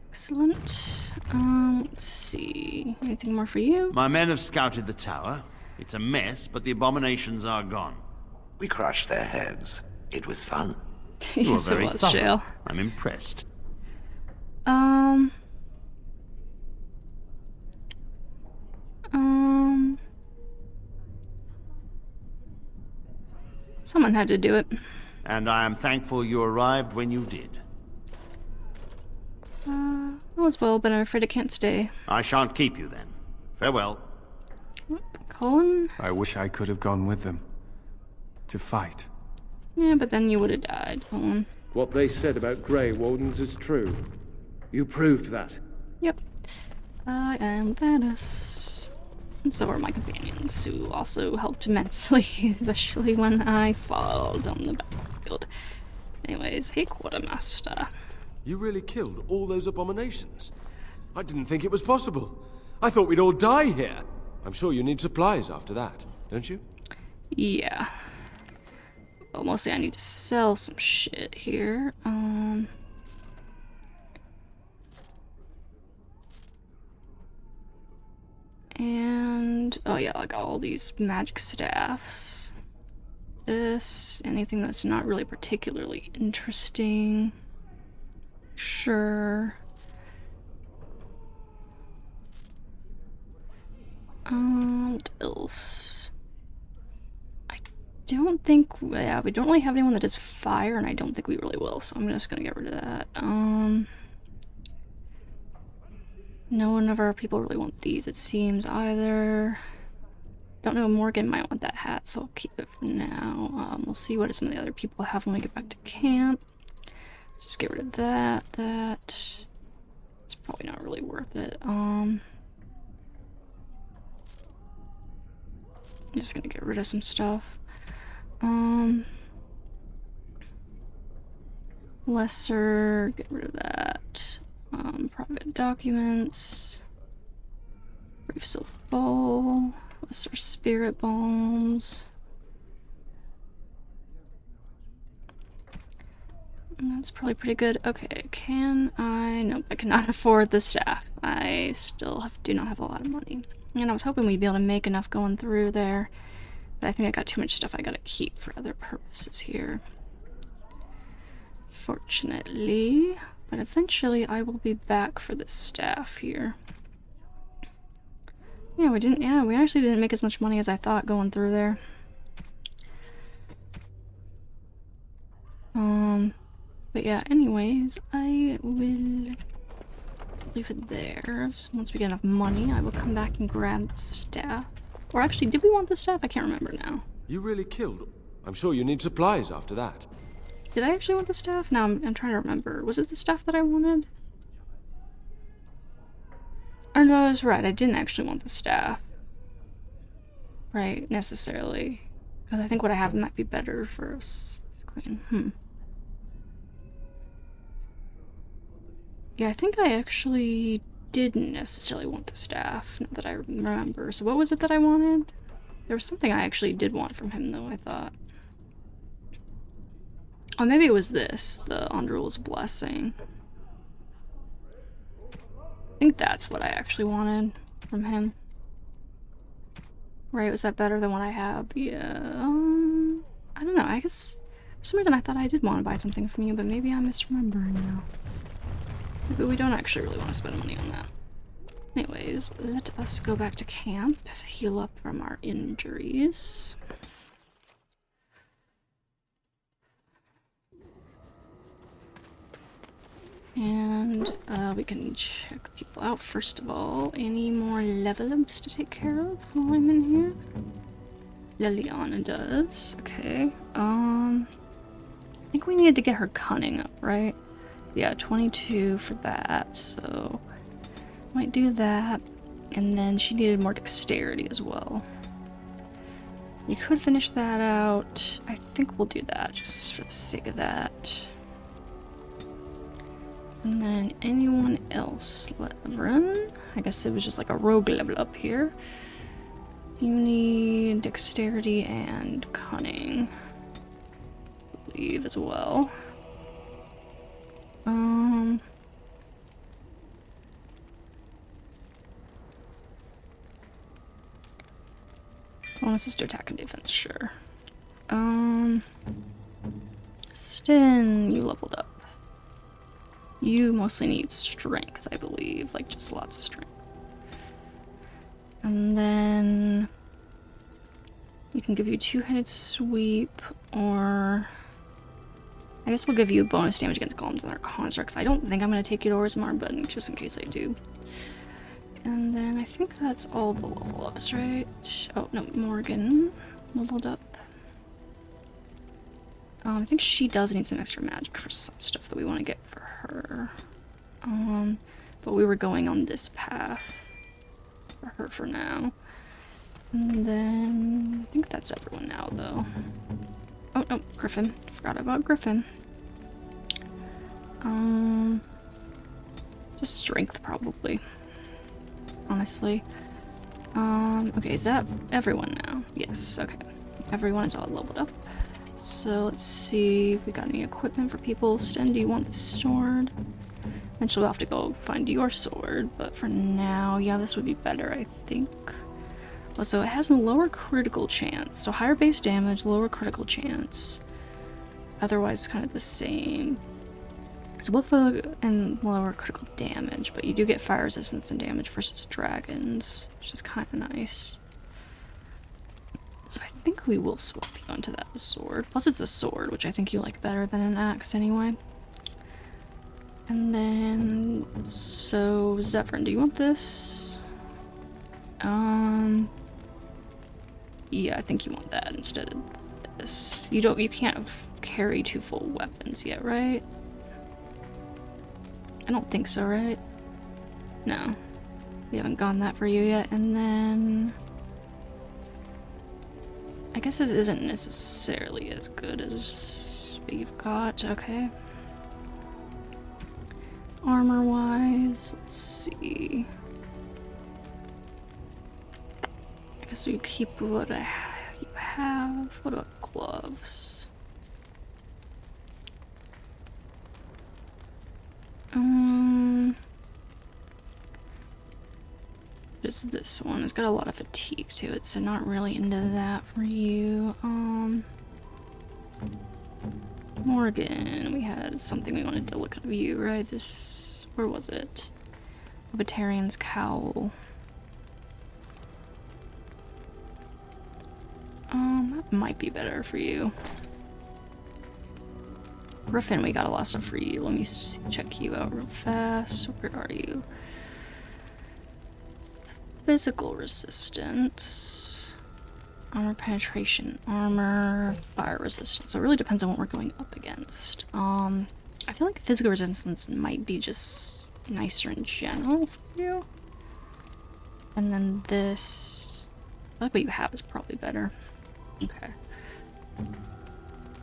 Excellent. Let's see. Anything more for you? My men have scouted the tower. It's a mess, but the abominations are gone. We crushed their heads. It was fun. You are Yes, it very was, thorough. Shale. I'm impressed. Someone had to do it. And I am thankful you arrived when you did. All is well, but I'm afraid I can't stay. I shan't keep you then. Farewell. Colin? I wish I could have gone with them. To fight. Yeah, but then you would have died, Colin. What they said about Grey Wardens is true. You proved that. Yep. I am Gladys. And so are my companions, who also helped immensely, especially when I fought on the battlefield. Anyways, hey, Quartermaster. You really killed all those abominations? I didn't think it was possible. I thought we'd all die here. I'm sure you need supplies after that, don't you? Yeah. Well, mostly I need to sell some shit here. And, oh yeah, like all these magic staffs. this. Anything that's not really particularly interesting. Sure. What else? I don't think, yeah, we don't really have anyone that does fire, and I don't think we really will, so I'm just gonna get rid of that. No one of our people really want these, it seems, either. Don't know, Morgan might want that hat, so I'll keep it for now. We'll see what some of the other people have when we get back to camp. Let's just get rid of that, It's probably not really worth it. I'm just gonna get rid of some stuff. Lesser, get rid of that. Private documents. Briefs of bowl. Lesser spirit bombs. And that's probably pretty good. Okay, can I? Nope, I cannot afford the staff. I still do not have a lot of money. And I was hoping we'd be able to make enough going through there. But I think I got too much stuff I gotta keep for other purposes here. Fortunately. But eventually I will be back for the staff here. Yeah, we actually didn't make as much money as I thought going through there. But yeah, anyways, I will leave it there. Once we get enough money, I will come back and grab the staff. Or actually, did we want the staff? I can't remember now. You really killed. I'm sure you need supplies after that. Did I actually want the staff? No, I'm trying to remember. Was it the staff that I wanted? Or no, I was right. I didn't actually want the staff. Right, necessarily. Because I think what I have might be better for us. Queen. Yeah, I think I actually didn't necessarily want the staff, now that I remember. So what was it that I wanted? There was something I actually did want from him, though, I thought. Oh, maybe it was this, the Andrul's Blessing. I think that's what I actually wanted from him. Right, was that better than what I have? Yeah, I don't know, I guess for some reason I thought I did want to buy something from you, but maybe I'm misremembering now. Maybe we don't actually really want to spend money on that. Anyways, let us go back to camp, heal up from our injuries. And we can check people out first of all. Any more level ups to take care of while I'm in here? Liliana does. Okay. I think we needed to get her cunning up, right? Yeah, 22 for that, so might do that. And then she needed more dexterity as well. We could finish that out. I think we'll do that just for the sake of that. And then anyone else? Levrin? I guess it was just like a rogue level up here. You need dexterity and cunning, I believe, as well. Bonuses to attack and defense, sure. Sten, you leveled up. You mostly need strength, I believe, like just lots of strength. And then we can give you two-handed sweep, or I guess we'll give you bonus damage against golems and their constructs. I don't think I'm going to take you to Orzammar, but just in case I do. And then I think that's all the level ups, right? Oh, no, Morgan leveled up. I think she does need some extra magic for some stuff that we want to get for her. But we were going on this path for her for now. And then I think that's everyone now, though. Oh, no, Griffin. Forgot about Griffin. Just strength, probably. Honestly. Okay, is that everyone now? Yes, okay. Everyone is all leveled up. So let's see if we got any equipment for people. Sten, do you want the sword? Eventually we'll have to go find your sword, but for now, yeah, this would be better, I think. Oh, so it has a lower critical chance. So higher base damage, lower critical chance. Otherwise, kind of the same. So both low and lower critical damage, but you do get fire resistance and damage versus dragons, which is kind of nice. So I think we will swap you onto that sword. Plus it's a sword, which I think you like better than an axe anyway. And then, so Zephyrin, do you want this? Yeah, I think you want that instead of this. You can't carry 2 full weapons yet, right? I don't think so, right? No. We haven't gone that for you yet. And then I guess this isn't necessarily as good as what you've got. Okay. Armor-wise, let's see. I guess we keep what you have. What about gloves? Just this one. It's got a lot of fatigue to it, so not really into that for you. Morgan, we had something we wanted to look at you, right? This, where was it? Libertarian's Cowl. That might be better for you. Griffin, we got a lot of stuff for you. Let me check you out real fast. Where are you? Physical resistance. Armor penetration, armor, fire resistance. So it really depends on what we're going up against. I feel like physical resistance might be just nicer in general for you. And then this, I like what you have is probably better. Okay.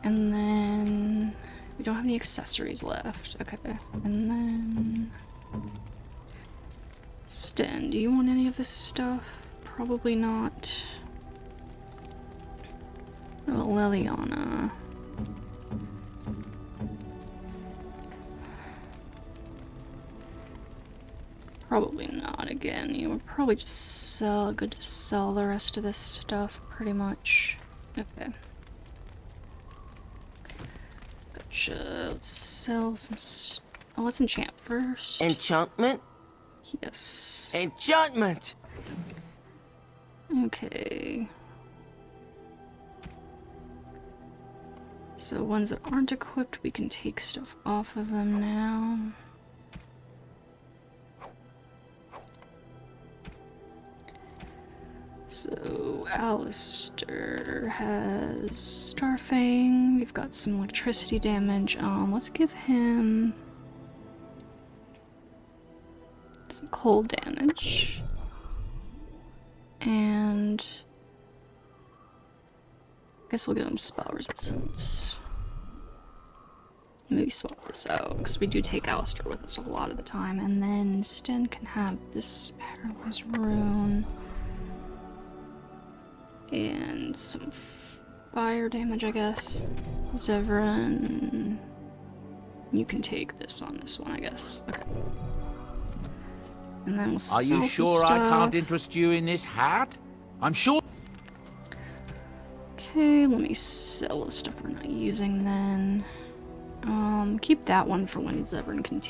And then we don't have any accessories left. Okay. And then Sten, do you want any of this stuff? Probably not. Oh, Liliana. Probably not again. You would probably just good to sell the rest of this stuff, pretty much. Okay. Gotcha. Let's sell some oh, let's enchant first. Enchantment? Yes. Enchantment! Okay. So ones that aren't equipped, we can take stuff off of them now. So Alistair has Starfang. We've got some electricity damage. Let's give him some cold damage. And I guess we'll give him spell resistance. Maybe swap this out, because we do take Alistair with us a lot of the time. And then Sten can have this paralyzed rune. And some fire damage, I guess. Zevran, you can take this on this one, I guess. Okay. And then we'll sell Are you some sure I can't stuff. interest you in this hat? I'm sure. Okay, let me sell the stuff we're not using then. Keep that one for when Zevran can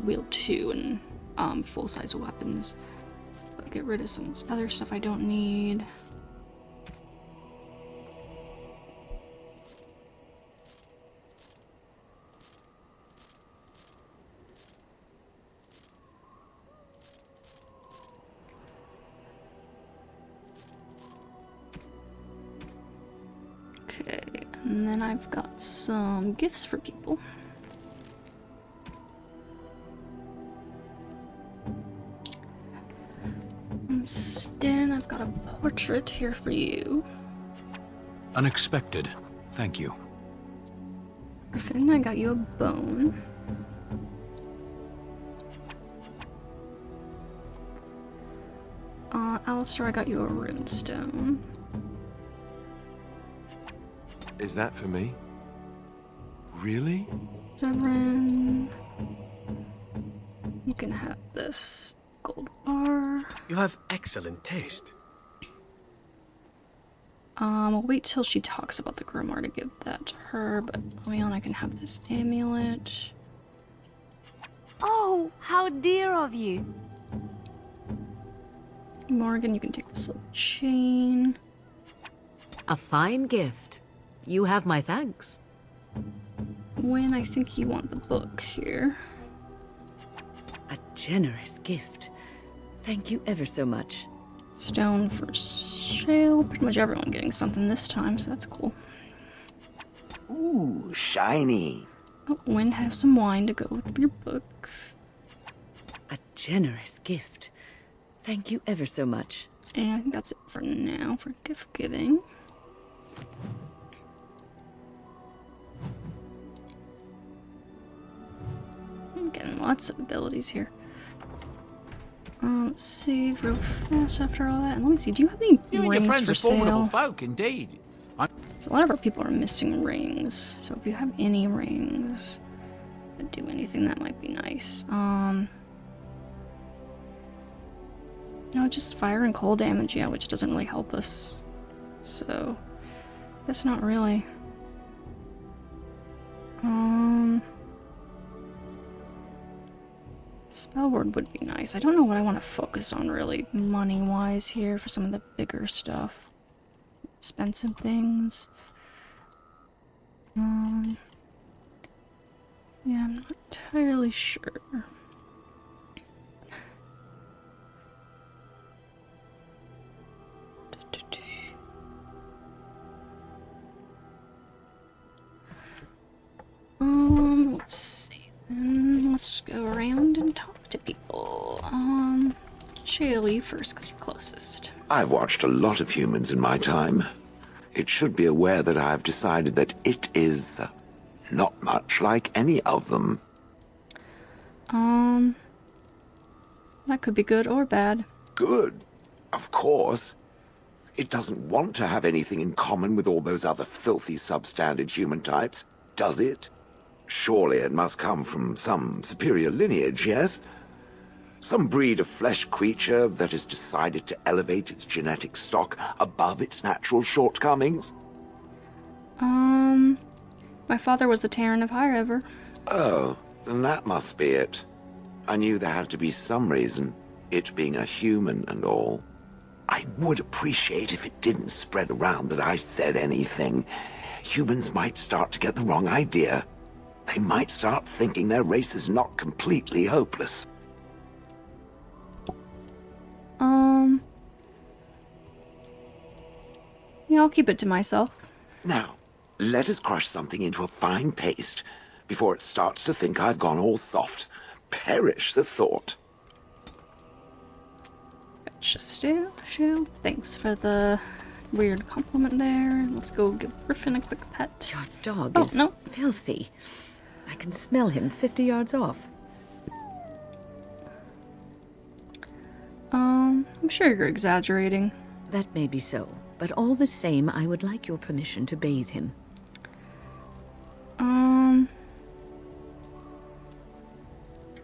wield 2 and full-size weapons. But get rid of some of this other stuff I don't need. Okay, and then I've got some gifts for people. Sten, I've got a portrait here for you. Unexpected. Thank you. Griffin, I got you a bone. Alistair, I got you a runestone. Is that for me? Really? Zevran, you can have this gold bar. You have excellent taste. We'll wait till she talks about the grimoire to give that to her, but Leon, I can have this amulet. Oh, how dear of you. Morgan, you can take this little chain. A fine gift. You have my thanks. When I think you want the book here. A generous gift. Thank you ever so much. Stone for sale. Pretty much everyone getting something this time, so that's cool. Ooh, shiny. Oh, Wynn has some wine to go with your book. A generous gift. Thank you ever so much. And I think that's it for now for gift giving. I'm getting lots of abilities here. Let's save real fast after all that. And let me see, do you have any You and your rings friends for are formidable sale? folk, indeed. So a lot of our people are missing rings. So if you have any rings that do anything, that might be nice. No, just fire and cold damage, yeah, which doesn't really help us. So, guess not really. Spell word would be nice. I don't know what I want to focus on really money-wise here for some of the bigger stuff. Expensive things. Yeah, I'm not entirely sure. Let's see. Let's go around and talk to people. Shaylee first, because you're closest. I've watched a lot of humans in my time. It should be aware that I've decided that it is not much like any of them. That could be good or bad. Good, of course. It doesn't want to have anything in common with all those other filthy substandard human types, does it? Surely it must come from some superior lineage, yes? Some breed of flesh creature that has decided to elevate its genetic stock above its natural shortcomings? My father was a Terran of High Ever. Oh, then that must be it. I knew there had to be some reason, it being a human and all. I would appreciate if it didn't spread around that I said anything. Humans might start to get the wrong idea. They might start thinking their race is not completely hopeless. Yeah, I'll keep it to myself. Now, let us crush something into a fine paste before it starts to think I've gone all soft. Perish the thought. Just still. Thanks for the weird compliment there. Let's go give Griffin a quick pet. Your dog is filthy. I can smell him 50 yards off. I'm sure you're exaggerating. That may be so, but all the same, I would like your permission to bathe him.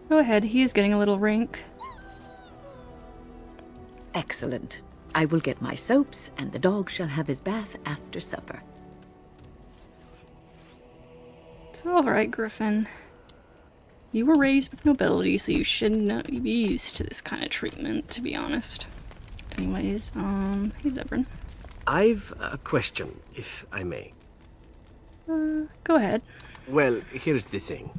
Go ahead, he is getting a little rank. Excellent. I will get my soaps, and the dog shall have his bath after supper. It's alright, Griffin. You were raised with nobility, so you should be used to this kind of treatment, to be honest. Anyways, hey Zebrin. I've a question, if I may. Go ahead. Well, here's the thing.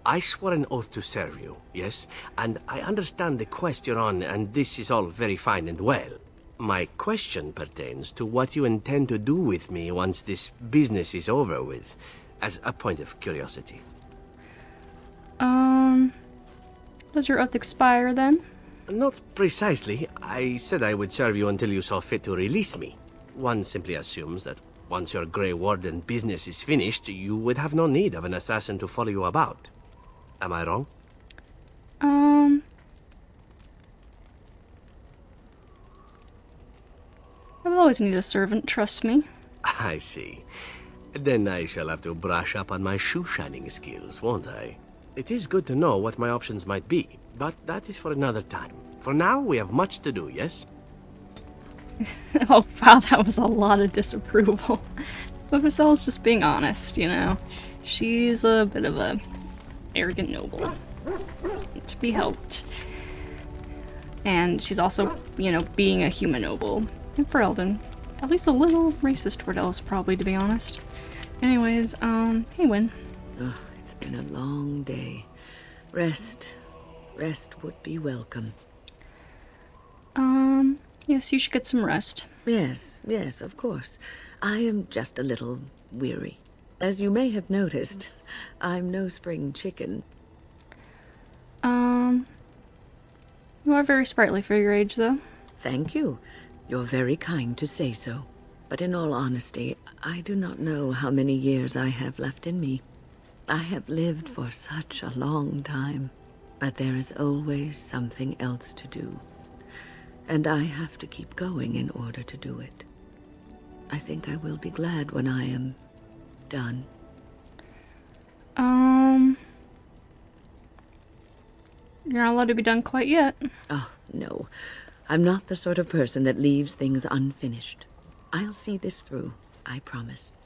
I swore an oath to serve you, yes? And I understand the quest you're on, and this is all very fine and well. My question pertains to what you intend to do with me once this business is over with, as a point of curiosity. Does your oath expire then? Not precisely. I said I would serve you until you saw fit to release me. One simply assumes that once your Grey Warden business is finished, you would have no need of an assassin to follow you about. Am I wrong? I will always need a servant, trust me. I see. Then I shall have to brush up on my shoe-shining skills, won't I? It is good to know what my options might be, but that is for another time. For now, we have much to do, yes? Oh wow, that was a lot of disapproval. But Visella's just being honest, you know. She's a bit of a arrogant noble. To be helped. And she's also, you know, being a human noble. And for Eldon, at least a little racist toward elves, probably, to be honest. Anyways, hey, Win. Oh, it's been a long day. Rest would be welcome. Yes, you should get some rest. Yes, of course. I am just a little weary. As you may have noticed, I'm no spring chicken. You are very sprightly for your age, though. Thank you. You're very kind to say so. But in all honesty, I do not know how many years I have left in me. I have lived for such a long time, but there is always something else to do. And I have to keep going in order to do it. I think I will be glad when I am done. You're not allowed to be done quite yet. Oh, no. I'm not the sort of person that leaves things unfinished. I'll see this through, I promise.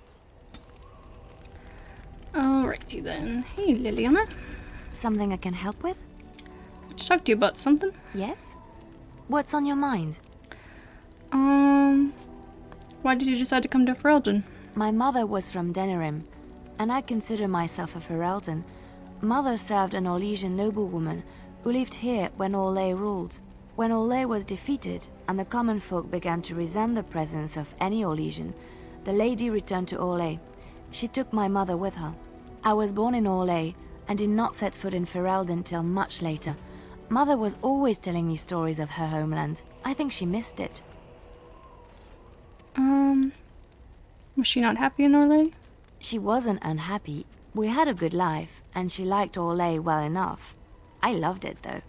Alrighty then. Hey, Liliana. Something I can help with? I just talk to you about something. Yes? What's on your mind? Why did you decide to come to Ferelden? My mother was from Denerim, and I consider myself a Ferelden. Mother served an Orlesian noblewoman who lived here when Orlais ruled. When Orlais was defeated and the common folk began to resent the presence of any Orlesian, the lady returned to Orlais. She took my mother with her. I was born in Orlais and did not set foot in Ferelden till much later. Mother was always telling me stories of her homeland. I think she missed it. Was she not happy in Orlais? She wasn't unhappy. We had a good life, and she liked Orlais well enough. I loved it, though.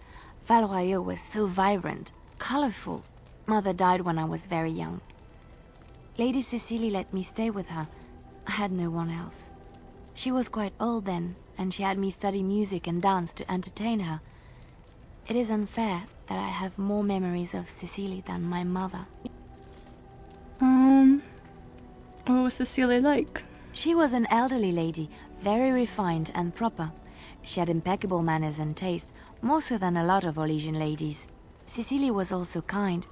Val was so vibrant, colorful. Mother died when I was very young. Lady Cecily let me stay with her. I had no one else. She was quite old then, and she had me study music and dance to entertain her. It is unfair that I have more memories of Cecily than my mother. What was Cecilia like? She was an elderly lady, very refined and proper. She had impeccable manners and taste, more so than a lot of Orlesian ladies. Cecily was also kind.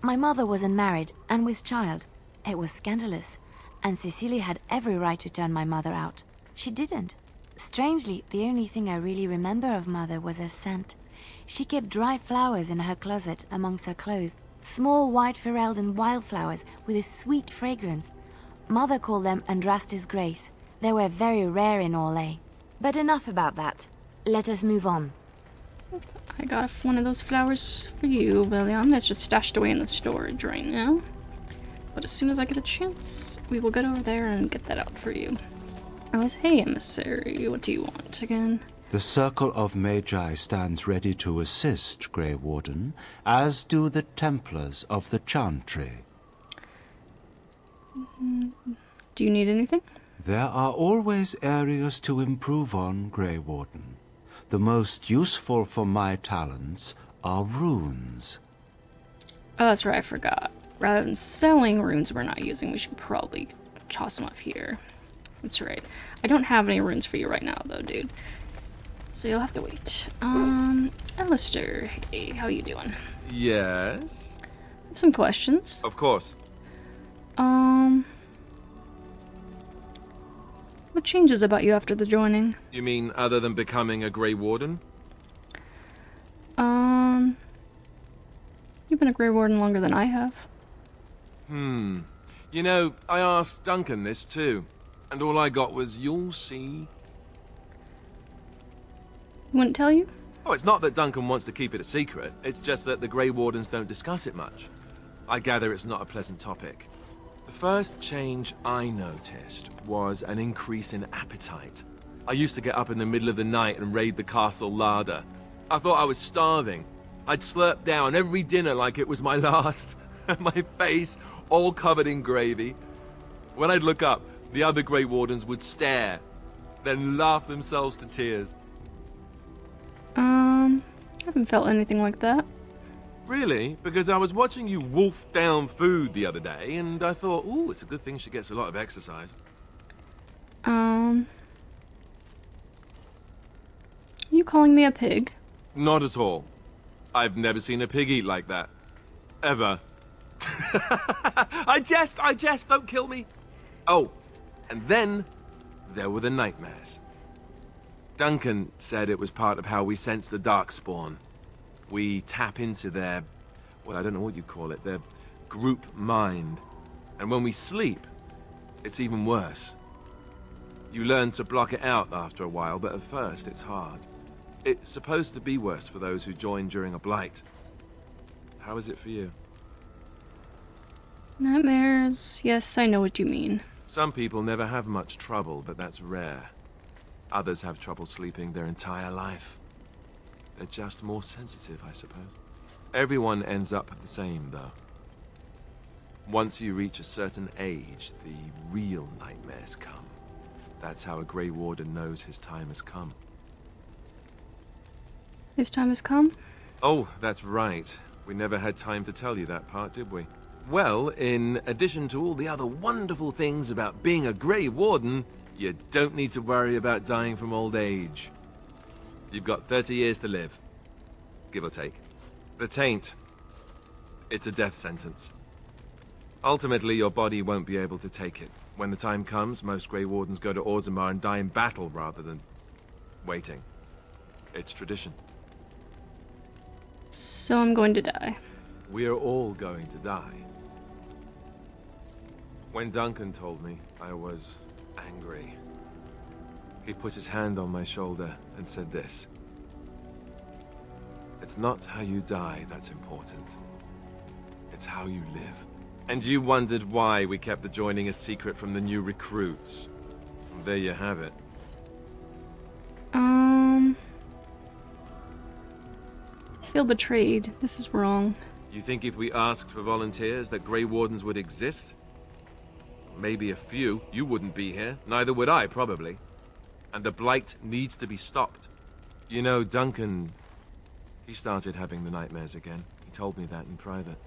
My mother was unmarried and with child. It was scandalous, and Cecily had every right to turn my mother out. She didn't. Strangely, the only thing I really remember of Mother was her scent. She kept dried flowers in her closet amongst her clothes. Small white Ferelden wildflowers with a sweet fragrance. Mother called them Andrastis Grace. They were very rare in Orlais. But enough about that. Let us move on. I got one of those flowers for you, William. It's just stashed away in the storage right now. But as soon as I get a chance, we will get over there and get that out for you. Hey, emissary, what do you want again? The Circle of Magi stands ready to assist, Grey Warden, as do the Templars of the Chantry. Do you need anything? There are always areas to improve on, Grey Warden. The most useful for my talents are runes. Oh, that's right, I forgot. Rather than selling runes we're not using, we should probably toss them off here. That's right. I don't have any runes for you right now, though, dude. So you'll have to wait. Alistair, hey, how you doing? Yes? I have some questions. Of course. What changes about you after the joining? You mean other than becoming a Grey Warden? You've been a Grey Warden longer than I have. You know, I asked Duncan this too, and all I got was, "You'll see." Wouldn't tell you? Oh, it's not that Duncan wants to keep it a secret. It's just that the Grey Wardens don't discuss it much. I gather it's not a pleasant topic. The first change I noticed was an increase in appetite. I used to get up in the middle of the night and raid the castle larder. I thought I was starving. I'd slurp down every dinner like it was my last. My face all covered in gravy. When I'd look up, the other Grey Wardens would stare, then laugh themselves to tears. I haven't felt anything like that. Really? Because I was watching you wolf down food the other day, and I thought, ooh, it's a good thing she gets a lot of exercise. You calling me a pig? Not at all. I've never seen a pig eat like that. Ever. I jest, don't kill me. Oh, and then there were the nightmares. Duncan said it was part of how we sense the Darkspawn. We tap into their, well, I don't know what you call it, their group mind. And when we sleep, it's even worse. You learn to block it out after a while, but at first it's hard. It's supposed to be worse for those who join during a blight. How is it for you? Nightmares. Yes, I know what you mean. Some people never have much trouble, but that's rare. Others have trouble sleeping their entire life. They're just more sensitive, I suppose. Everyone ends up the same, though. Once you reach a certain age, the real nightmares come. That's how a Grey Warden knows his time has come. His time has come? Oh, that's right. We never had time to tell you that part, did we? Well, in addition to all the other wonderful things about being a Grey Warden, you don't need to worry about dying from old age. You've got 30 years to live, give or take. The Taint. It's a death sentence. Ultimately, your body won't be able to take it. When the time comes, most Grey Wardens go to Orzammar and die in battle rather than waiting. It's tradition. So I'm going to die. We're all going to die. When Duncan told me, I was angry. He put his hand on my shoulder and said this. It's not how you die that's important. It's how you live. And you wondered why we kept the joining a secret from the new recruits. Well, there you have it. I feel betrayed. This is wrong. You think if we asked for volunteers that Grey Wardens would exist? Maybe a few. You wouldn't be here. Neither would I, probably. And the Blight needs to be stopped. You know, Duncan... he started having the nightmares again. He told me that in private.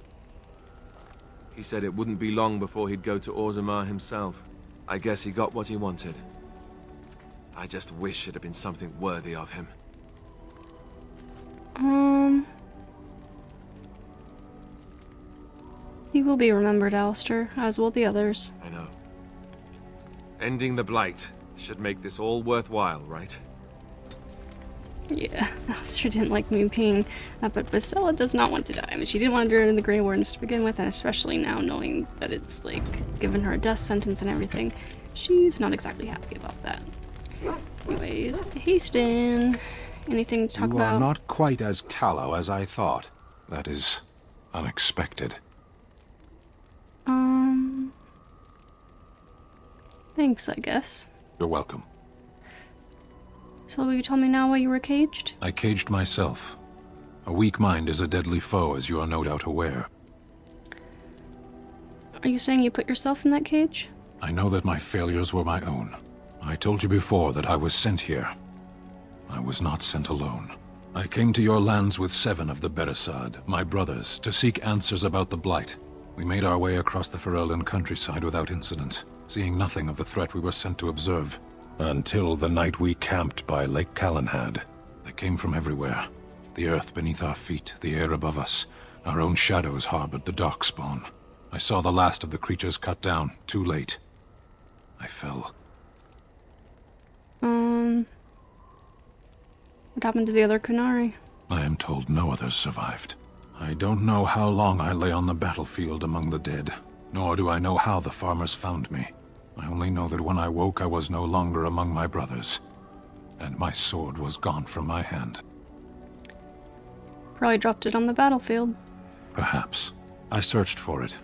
He said it wouldn't be long before he'd go to Orzammar himself. I guess he got what he wanted. I just wish it had been something worthy of him. He will be remembered, Alistair, as will the others. I know. Ending the Blight should make this all worthwhile, right? Yeah, Alistair didn't like me being... but Visella does not want to die. I mean, she didn't want to join the Grey Wardens to begin with, and especially now knowing that it's, like, given her a death sentence and everything, she's not exactly happy about that. Anyways, Hastin, anything to talk about? You are not quite as callow as I thought. That is unexpected. Thanks, I guess. You're welcome. So will you tell me now why you were caged? I caged myself. A weak mind is a deadly foe, as you are no doubt aware. Are you saying you put yourself in that cage? I know that my failures were my own. I told you before that I was sent here. I was not sent alone. I came to your lands with 7 of the Beresad, my brothers, to seek answers about the Blight. We made our way across the Ferelden countryside without incident, seeing nothing of the threat we were sent to observe. Until the night we camped by Lake Calenhad. They came from everywhere. The earth beneath our feet, the air above us. Our own shadows harbored the Darkspawn. I saw the last of the creatures cut down, too late. I fell. What happened to the other Kunari? I am told no others survived. I don't know how long I lay on the battlefield among the dead, nor do I know how the farmers found me. I only know that when I woke I was no longer among my brothers, and my sword was gone from my hand. Probably dropped it on the battlefield. Perhaps. I searched for it,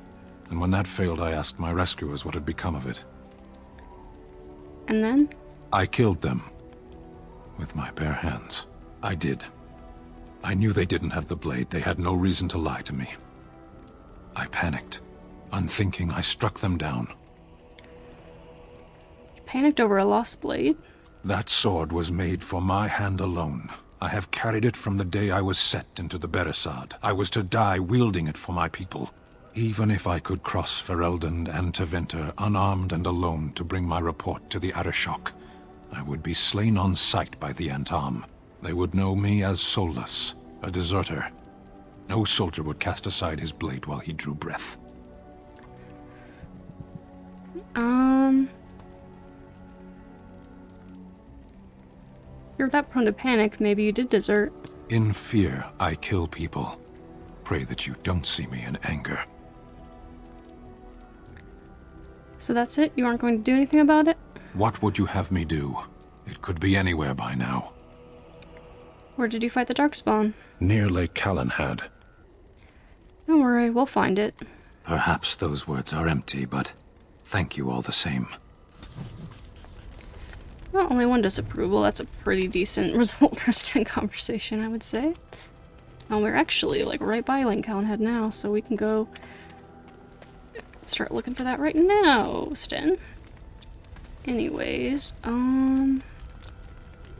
and when that failed I asked my rescuers what had become of it. And then? I killed them. With my bare hands. I did. I knew they didn't have the blade. They had no reason to lie to me. I panicked. Unthinking, I struck them down. You panicked over a lost blade? That sword was made for my hand alone. I have carried it from the day I was set into the Beresad. I was to die wielding it for my people. Even if I could cross Ferelden and Tevinter unarmed and alone to bring my report to the Arishok, I would be slain on sight by the Antam. They would know me as soulless, a deserter. No soldier would cast aside his blade while he drew breath. You're that prone to panic, maybe you did desert. In fear, I kill people. Pray that you don't see me in anger. So that's it? You aren't going to do anything about it? What would you have me do? It could be anywhere by now. Where did you fight the Darkspawn? Near Lake Callanhad. Don't worry, we'll find it. Perhaps those words are empty, but thank you all the same. Well, only one disapproval. That's a pretty decent result for a stand conversation, I would say. And we're actually, like, right by Lake Callanhead now, so we can go start looking for that right now, Sten. Anyways,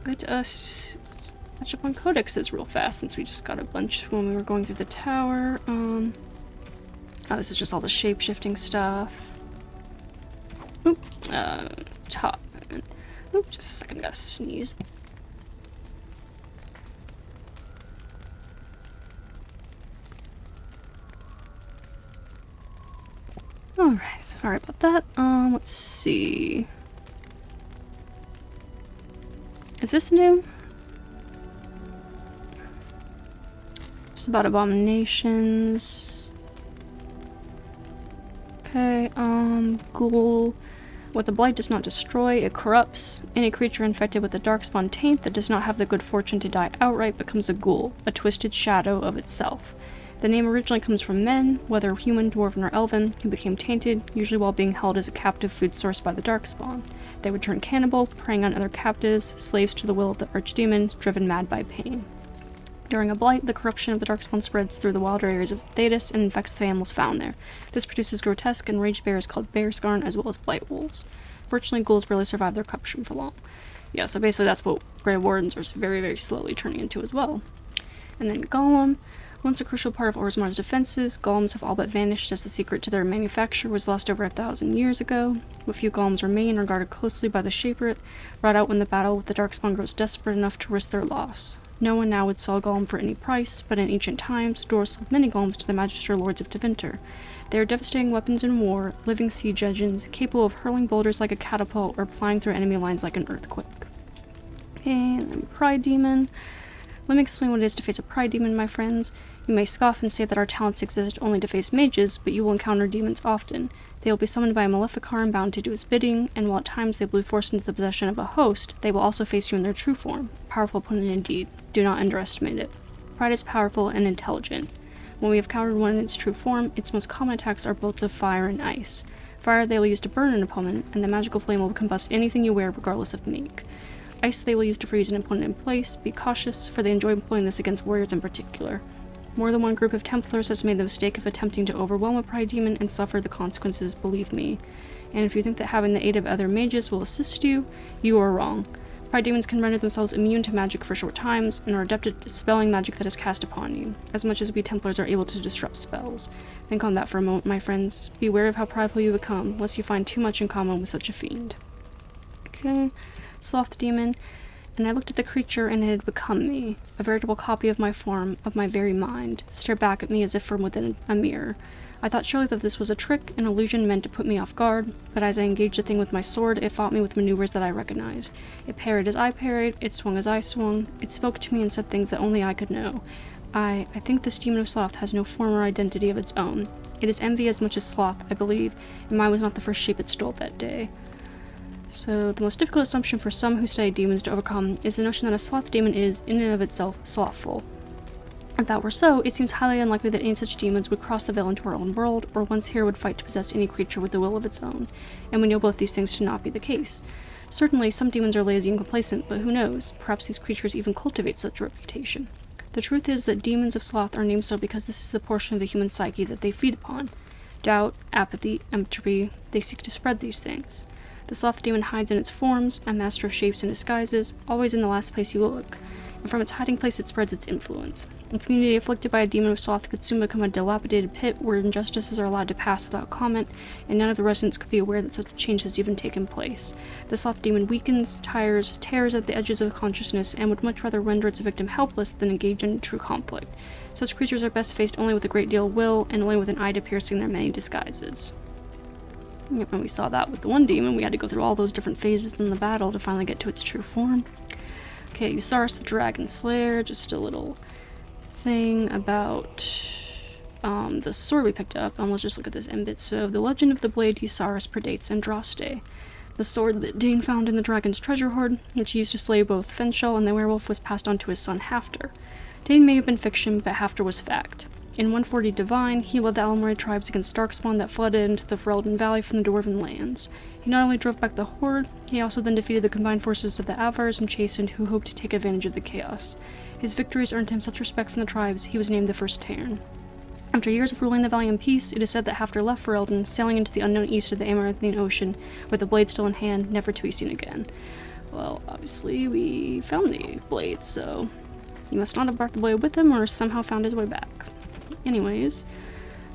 let us catch up on codexes real fast, since we just got a bunch when we were going through the tower. Oh, this is just all the shape-shifting stuff. Oop, top. Oop, just a second, gotta sneeze. Alright, sorry about that. Let's see. Is this new? Just about abominations. Okay, ghoul. What the blight does not destroy, it corrupts. Any creature infected with the darkspawn taint that does not have the good fortune to die outright becomes a ghoul, a twisted shadow of itself. The name originally comes from men, whether human, dwarven, or elven, who became tainted, usually while being held as a captive food source by the darkspawn. They would turn cannibal, preying on other captives, slaves to the will of the archdemon, driven mad by pain. During a blight, the corruption of the darkspawn spreads through the wilder areas of Thedas and infects the animals found there. This produces grotesque and raged bears called bearscarn, as well as blight wolves. Fortunately, ghouls rarely survive their corruption for long. Yeah, so basically that's what Grey Wardens are very, very slowly turning into as well. And then Golem. Once a crucial part of Orzammar's defenses, golems have all but vanished as the secret to their manufacture was lost over 1,000 years ago. What few golems remain are guarded closely by the Shaperate, brought out when the battle with the Darkspawn grows desperate enough to risk their loss. No one now would sell a golem for any price, but in ancient times, dwarves sold many golems to the Magister Lords of Tevinter. They are devastating weapons in war, living siege engines, capable of hurling boulders like a catapult or flying through enemy lines like an earthquake. Okay, and then Pride Demon. Let me explain what it is to face a Pride Demon, my friends. You may scoff and say that our talents exist only to face mages, but you will encounter demons often. They will be summoned by a Maleficar and bound to do his bidding, and while at times they will be forced into the possession of a host, they will also face you in their true form. Powerful opponent indeed. Do not underestimate it. Pride is powerful and intelligent. When we have countered one in its true form, its most common attacks are bolts of fire and ice. Fire they will use to burn an opponent, and the magical flame will combust anything you wear regardless of make. Ice they will use to freeze an opponent in place. Be cautious, for they enjoy employing this against warriors in particular. More than one group of Templars has made the mistake of attempting to overwhelm a Pride Demon and suffer the consequences, believe me. And if you think that having the aid of other mages will assist you, you are wrong. Pride Demons can render themselves immune to magic for short times, and are adept at dispelling magic that is cast upon you, as much as we Templars are able to disrupt spells. Think on that for a moment, my friends. Beware of how prideful you become, lest you find too much in common with such a fiend. Okay, Sloth Demon. And I looked at the creature, and it had become me, a veritable copy of my form, of my very mind, stared back at me as if from within a mirror. I thought surely that this was a trick, an illusion meant to put me off guard, but as I engaged the thing with my sword, it fought me with maneuvers that I recognized. It parried as I parried, it swung as I swung, it spoke to me and said things that only I could know. I think this demon of sloth has no form or identity of its own. It is envy as much as sloth, I believe, and mine was not the first shape it stole that day. So, the most difficult assumption for some who study demons to overcome is the notion that a sloth demon is, in and of itself, slothful. If that were so, it seems highly unlikely that any such demons would cross the veil into our own world, or once here would fight to possess any creature with the will of its own, and we know both these things to not be the case. Certainly, some demons are lazy and complacent, but who knows, perhaps these creatures even cultivate such a reputation. The truth is that demons of sloth are named so because this is the portion of the human psyche that they feed upon. Doubt, apathy, entropy, they seek to spread these things. The sloth demon hides in its forms, a master of shapes and disguises, always in the last place you look. and from its hiding place it spreads its influence. A community afflicted by a demon of sloth could soon become a dilapidated pit where injustices are allowed to pass without comment, and none of the residents could be aware that such a change has even taken place. The sloth demon weakens, tires, tears at the edges of consciousness, and would much rather render its victim helpless than engage in true conflict. Such creatures are best faced only with a great deal of will, and only with an eye to piercing their many disguises. Yep, and we saw that with the one demon. We had to go through all those different phases in the battle to finally get to its true form. Okay, Usaris the Dragon Slayer, just a little thing about the sword we picked up. Let's just look at this end bit. So, the legend of the blade Usaris predates Andraste. The sword that Dane found in the dragon's treasure hoard, which he used to slay both Fenchel and the werewolf, was passed on to his son Hafter. Dane may have been fiction, but Hafter was fact. In 140 Divine, he led the Alamoray tribes against Darkspawn that flooded into the Ferelden Valley from the Dwarven lands. He not only drove back the Horde, he also then defeated the combined forces of the Avars and Chased, who hoped to take advantage of the chaos. His victories earned him such respect from the tribes, he was named the First Terran. After years of ruling the Valley in peace, it is said that Hafter left Ferelden, sailing into the unknown east of the Amaranthian Ocean, with the blade still in hand, never to be seen again. Well, obviously, we found the blade, so he must not have brought the blade with him or somehow found his way back. Anyways,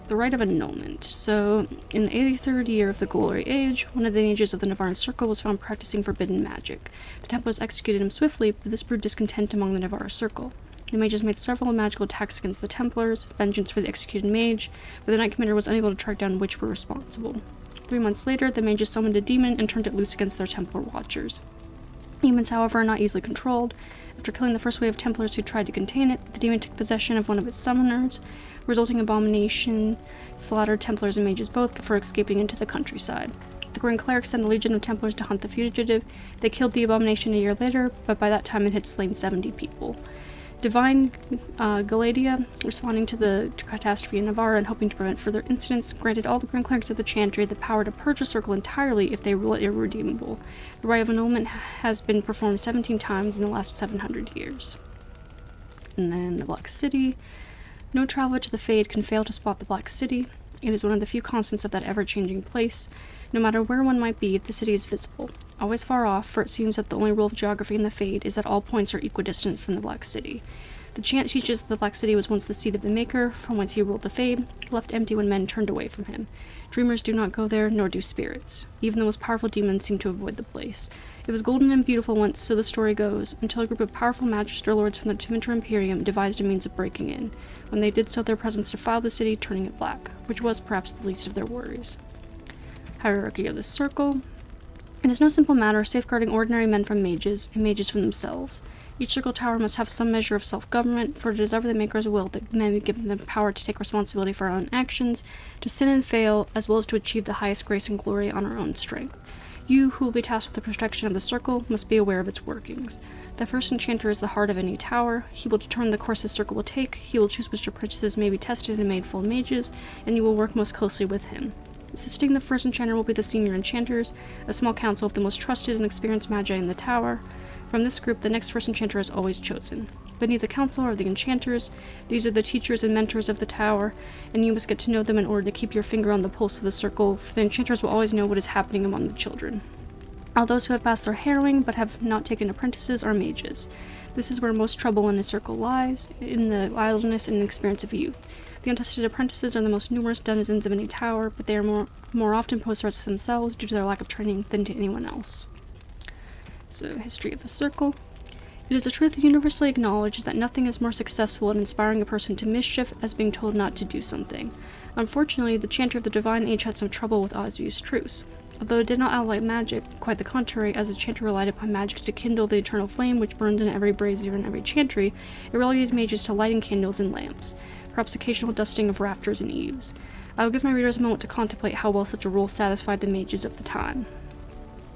the Rite of Annulment. So, in the 83rd year of the Glory Age, one of the mages of the Navarran Circle was found practicing forbidden magic. The Templars executed him swiftly, but this brewed discontent among the Navarran Circle. The mages made several magical attacks against the Templars, vengeance for the executed mage, but the Knight Commander was unable to track down which were responsible. 3 months later, the mages summoned a demon and turned it loose against their Templar watchers. Demons, however, are not easily controlled. After killing the first wave of Templars who tried to contain it, the demon took possession of one of its summoners, resulting abomination slaughtered Templars and mages both before escaping into the countryside. The Grand Clerics sent a legion of Templars to hunt the fugitive. They killed the abomination a year later, but by that time it had slain 70 people. Divine Galadia, responding to the catastrophe in Navarra and hoping to prevent further incidents, granted all the Grand Clerics of the Chantry the power to purge the circle entirely if they rule it irredeemable. The Rite of Annulment has been performed 17 times in the last 700 years. And then the Black City. No traveler to the Fade can fail to spot the Black City. It is one of the few constants of that ever-changing place. No matter where one might be, the city is visible. Always far off, for it seems that the only rule of geography in the Fade is that all points are equidistant from the Black City. The chant teaches that the Black City was once the seat of the Maker, from whence he ruled the Fade, left empty when men turned away from him. Dreamers do not go there, nor do spirits. Even the most powerful demons seem to avoid the place. It was golden and beautiful once, so the story goes, until a group of powerful magister lords from the Tevinter Imperium devised a means of breaking in. When they did so, their presence defiled the city, turning it black, which was perhaps the least of their worries. Hierarchy of the Circle. It is no simple matter safeguarding ordinary men from mages, and mages from themselves. Each circle tower must have some measure of self-government, for it is ever the Maker's will that men be given the power to take responsibility for our own actions, to sin and fail, as well as to achieve the highest grace and glory on our own strength. You, who will be tasked with the protection of the circle, must be aware of its workings. The first enchanter is the heart of any tower. He will determine the course the circle will take, he will choose which apprentices may be tested and made full mages, and you will work most closely with him. Assisting the first enchanter will be the senior enchanters, a small council of the most trusted and experienced magi in the tower. From this group, the next first enchanter is always chosen. Beneath the council are the enchanters. These are the teachers and mentors of the tower, and you must get to know them in order to keep your finger on the pulse of the circle, for the enchanters will always know what is happening among the children. All those who have passed their harrowing but have not taken apprentices are mages. This is where most trouble in the circle lies, in the idleness and inexperience of youth. The untested apprentices are the most numerous denizens of any tower, but they are more often post-arts themselves due to their lack of training than to anyone else. So, history of the circle. It is a truth universally acknowledged that nothing is more successful in inspiring a person to mischief as being told not to do something. Unfortunately, the chanter of the Divine Age had some trouble with Oswiu's truce. Although it did not outlight magic, quite the contrary, as the chanter relied upon magic to kindle the eternal flame which burned in every brazier and every chantry, it relegated mages to lighting candles and lamps, perhaps occasional dusting of rafters and eaves. I will give my readers a moment to contemplate how well such a rule satisfied the mages of the time.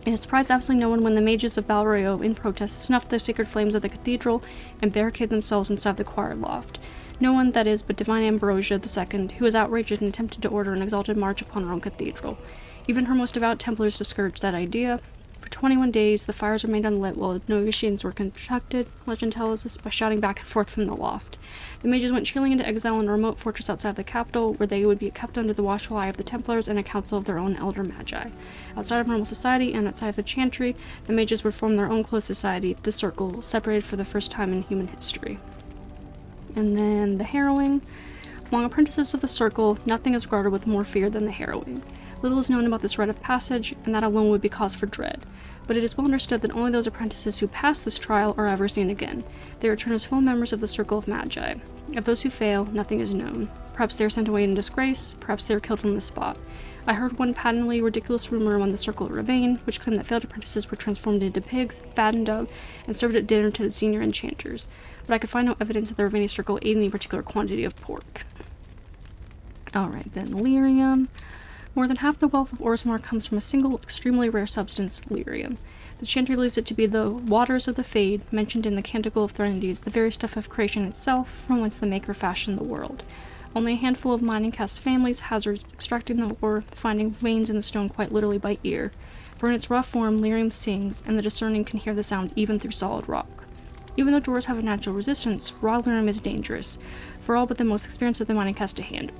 It surprised absolutely no one when the mages of Valrayo, in protest, snuffed the sacred flames of the cathedral and barricaded themselves inside the choir loft. No one, that is, but Divine Ambrosia II, who was outraged and attempted to order an exalted march upon her own cathedral. Even her most devout Templars discouraged that idea. For 21 days, the fires remained unlit while negotiations were conducted, legend tells us, by shouting back and forth from the loft. The mages went chilling into exile in a remote fortress outside the capital, where they would be kept under the watchful eye of the Templars and a council of their own elder magi. Outside of normal society and outside of the Chantry, the mages would form their own close society, the Circle, separated for the first time in human history. And then the harrowing. Among apprentices of the Circle, nothing is regarded with more fear than the harrowing. Little is known about this rite of passage, and that alone would be cause for dread. But it is well understood that only those apprentices who pass this trial are ever seen again. They return as full members of the Circle of Magi. Of those who fail, nothing is known. Perhaps they are sent away in disgrace, perhaps they are killed on the spot. I heard one patently ridiculous rumor among the Circle at Ravane, which claimed that failed apprentices were transformed into pigs, fattened up, and served at dinner to the senior enchanters. But I could find no evidence that the Ravane Circle ate any particular quantity of pork. Alright then, lyrium. More than half the wealth of Orzammar comes from a single, extremely rare substance, lyrium. The Chantry believes it to be the waters of the Fade, mentioned in the Canticle of Threnodies, the very stuff of creation itself, from whence the Maker fashioned the world. Only a handful of mining caste families hazard extracting the ore, finding veins in the stone quite literally by ear. For in its raw form, lyrium sings, and the discerning can hear the sound even through solid rock. Even though dwarves have a natural resistance, raw lyrium is dangerous, for all but the most experienced of the mining caste to handle.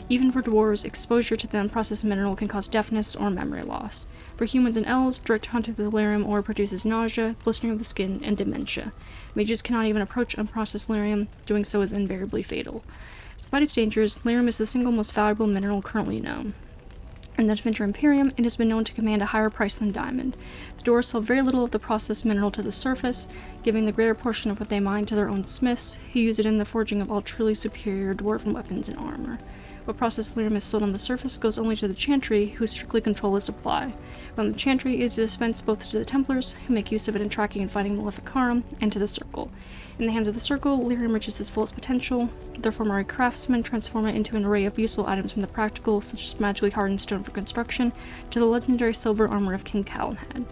Even for dwarves, exposure to the unprocessed mineral can cause deafness or memory loss. For humans and elves, direct contact with the lyrium ore produces nausea, blistering of the skin, and dementia. Mages cannot even approach unprocessed lyrium, doing so is invariably fatal. Despite its dangers, lyrium is the single most valuable mineral currently known. In the Adventure Imperium, it has been known to command a higher price than diamond. The dwarves sell very little of the processed mineral to the surface, giving the greater portion of what they mine to their own smiths, who use it in the forging of all truly superior dwarven weapons and armor. What processed lyrium is sold on the surface goes only to the Chantry, who strictly control the supply. From the Chantry, it is dispensed both to the Templars, who make use of it in tracking and fighting Maleficarum, and to the Circle. In the hands of the Circle, lyrium reaches its fullest potential. Their former craftsmen transform it into an array of useful items, from the practical, such as magically hardened stone for construction, to the legendary silver armor of King Calenhad.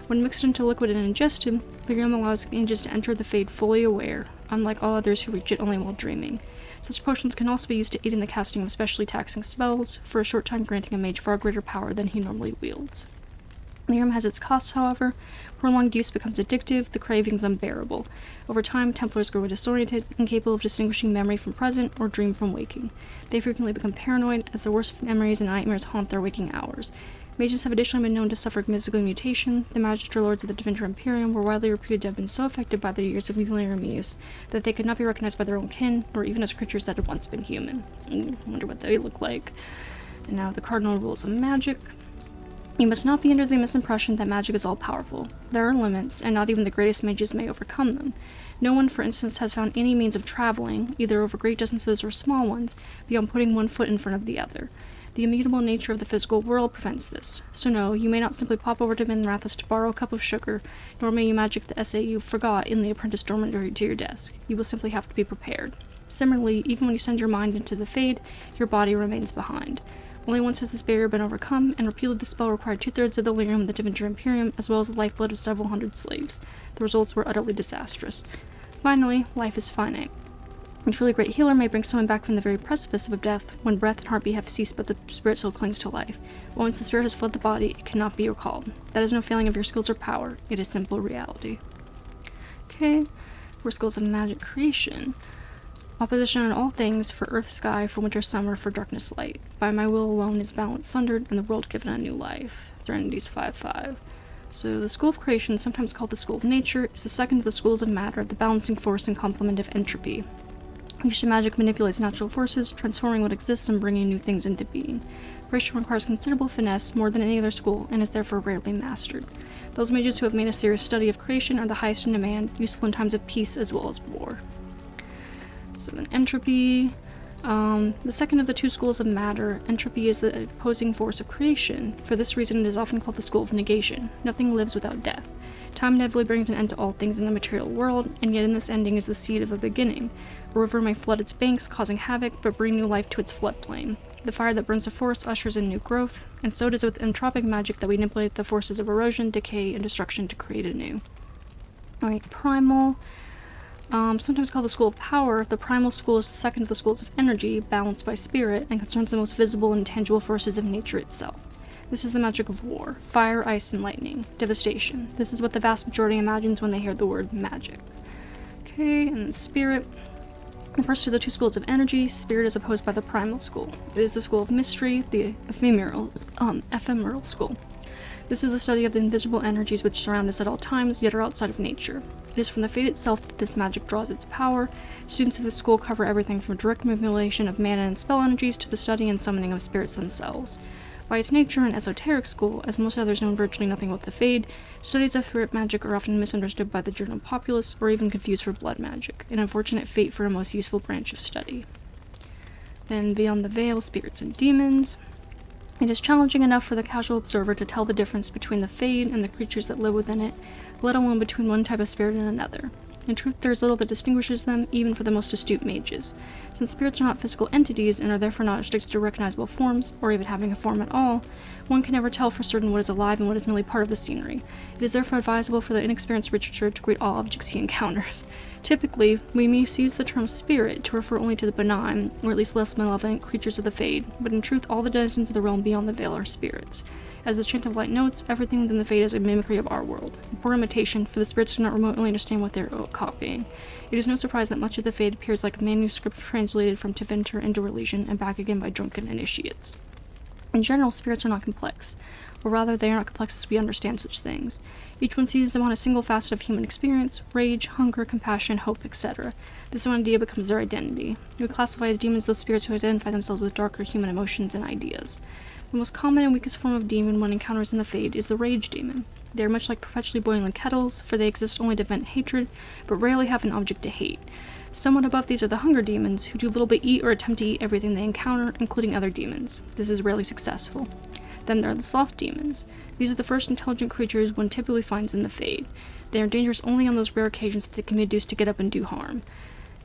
When mixed into liquid and ingested, lyrium allows mages to enter the Fade fully aware, unlike all others who reach it only while dreaming. Such potions can also be used to aid in the casting of especially taxing spells, for a short time granting a mage far greater power than he normally wields. Lyrium has its costs, however. Prolonged use becomes addictive, the cravings unbearable. Over time, Templars grow disoriented, incapable of distinguishing memory from present or dream from waking. They frequently become paranoid, as the worst memories and nightmares haunt their waking hours. Mages have additionally been known to suffer mystical mutation. The Magister Lords of the Adventure Imperium were widely reputed to have been so affected by their years of lyrium use that they could not be recognized by their own kin, nor even as creatures that had once been human. I wonder what they look like. And now the cardinal rules of magic. You must not be under the misimpression that magic is all-powerful. There are limits, and not even the greatest mages may overcome them. No one, for instance, has found any means of traveling, either over great distances or small ones, beyond putting one foot in front of the other. The immutable nature of the physical world prevents this. So no, you may not simply pop over to Minrathous to borrow a cup of sugar, nor may you magic the essay you forgot in the apprentice dormitory to your desk. You will simply have to be prepared. Similarly, even when you send your mind into the Fade, your body remains behind. Only once has this barrier been overcome, and repealing the spell required 2/3 of the lyrium of the Adventure Imperium, as well as the lifeblood of several hundred slaves. The results were utterly disastrous. Finally, life is finite. A truly great healer may bring someone back from the very precipice of death, when breath and heartbeat have ceased but the spirit still clings to life. But once the spirit has fled the body, it cannot be recalled. That is no failing of your skills or power, it is simple reality. Okay, for skills of magic creation. Opposition in all things, for earth sky, for winter summer, for darkness light. By my will alone is balance sundered, and the world given a new life. Threnodies 5:5. So the School of Creation, sometimes called the School of Nature, is the second of the schools of matter, the balancing force and complement of entropy. Creation magic manipulates natural forces, transforming what exists and bringing new things into being. Creation requires considerable finesse, more than any other school, and is therefore rarely mastered. Those mages who have made a serious study of creation are the highest in demand, useful in times of peace as well as war. So then entropy. The second of the two schools of matter, entropy is the opposing force of creation. For this reason, it is often called the school of negation. Nothing lives without death. Time inevitably brings an end to all things in the material world, and yet in this ending is the seed of a beginning. A river may flood its banks, causing havoc, but bring new life to its floodplain. The fire that burns a forest ushers in new growth, and so it is with entropic magic that we manipulate the forces of erosion, decay, and destruction to create anew. Alright, primal. Sometimes called the School of Power, the primal school is the second of the schools of energy, balanced by spirit, and concerns the most visible and tangible forces of nature itself. This is the magic of war. Fire, ice, and lightning. Devastation. This is what the vast majority imagines when they hear the word magic. Okay, and then spirit. The first of the two schools of energy, spirit is opposed by the primal school. It is the school of mystery, the ephemeral school. This is the study of the invisible energies which surround us at all times, yet are outside of nature. It is from the fate itself that this magic draws its power. Students of the school cover everything from direct manipulation of mana and spell energies to the study and summoning of spirits themselves. By its nature, an esoteric school, as most others know virtually nothing about the Fade, studies of spirit magic are often misunderstood by the general populace, or even confused for blood magic, an unfortunate fate for a most useful branch of study. Then, beyond the veil, spirits and demons. It is challenging enough for the casual observer to tell the difference between the Fade and the creatures that live within it, let alone between one type of spirit and another. In truth, there is little that distinguishes them, even for the most astute mages. Since spirits are not physical entities and are therefore not restricted to recognizable forms, or even having a form at all, one can never tell for certain what is alive and what is merely part of the scenery. It is therefore advisable for the inexperienced researcher to greet all objects he encounters. Typically, we may use the term spirit to refer only to the benign, or at least less malevolent, creatures of the Fade, but in truth all the denizens of the realm beyond the veil are spirits. As the Chant of Light notes, everything within the Fade is a mimicry of our world. A poor imitation, for the spirits do not remotely understand what they are copying. It is no surprise that much of the Fade appears like a manuscript translated from Tevinter into religion and back again by drunken initiates. In general, spirits are not complex, or rather they are not complex as we understand such things. Each one sees them on a single facet of human experience: rage, hunger, compassion, hope, etc. This one idea becomes their identity. We classify as demons those spirits who identify themselves with darker human emotions and ideas. The most common and weakest form of demon one encounters in the Fade is the rage demon. They are much like perpetually boiling kettles, for they exist only to vent hatred, but rarely have an object to hate. Somewhat above these are the hunger demons, who do little but eat or attempt to eat everything they encounter, including other demons. This is rarely successful. Then there are the soft demons. These are the first intelligent creatures one typically finds in the Fade. They are dangerous only on those rare occasions that they can be induced to get up and do harm.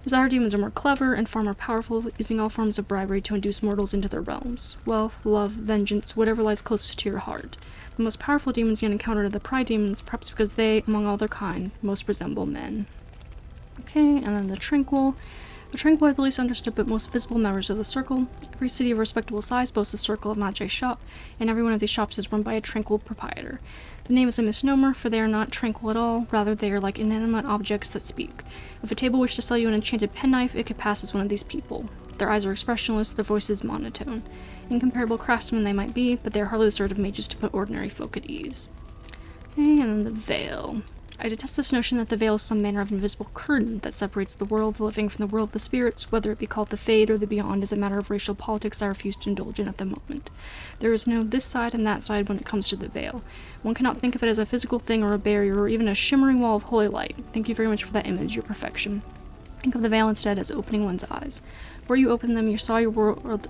Desire demons are more clever and far more powerful, using all forms of bribery to induce mortals into their realms. Wealth, love, vengeance, whatever lies closest to your heart. The most powerful demons yet encountered are the pride demons, perhaps because they, among all their kind, most resemble men. Okay, and then the Tranquil. The Tranquil are the least understood but most visible members of the Circle. Every city of respectable size boasts a circle of Mage shop, and every one of these shops is run by a Tranquil proprietor. The name is a misnomer, for they are not tranquil at all, rather they are like inanimate objects that speak. If a table wished to sell you an enchanted penknife, it could pass as one of these people. Their eyes are expressionless, their voices monotone. Incomparable craftsmen they might be, but they are hardly the sort of mages to put ordinary folk at ease. Okay, and then the Veil. I detest this notion that the Veil is some manner of invisible curtain that separates the world of the living from the world of the spirits, whether it be called the Fade or the Beyond is a matter of racial politics I refuse to indulge in at the moment. There is no this side and that side when it comes to the Veil. One cannot think of it as a physical thing or a barrier or even a shimmering wall of holy light. Thank you very much for that image, your perfection. Think of the Veil instead as opening one's eyes. Before you opened them, you saw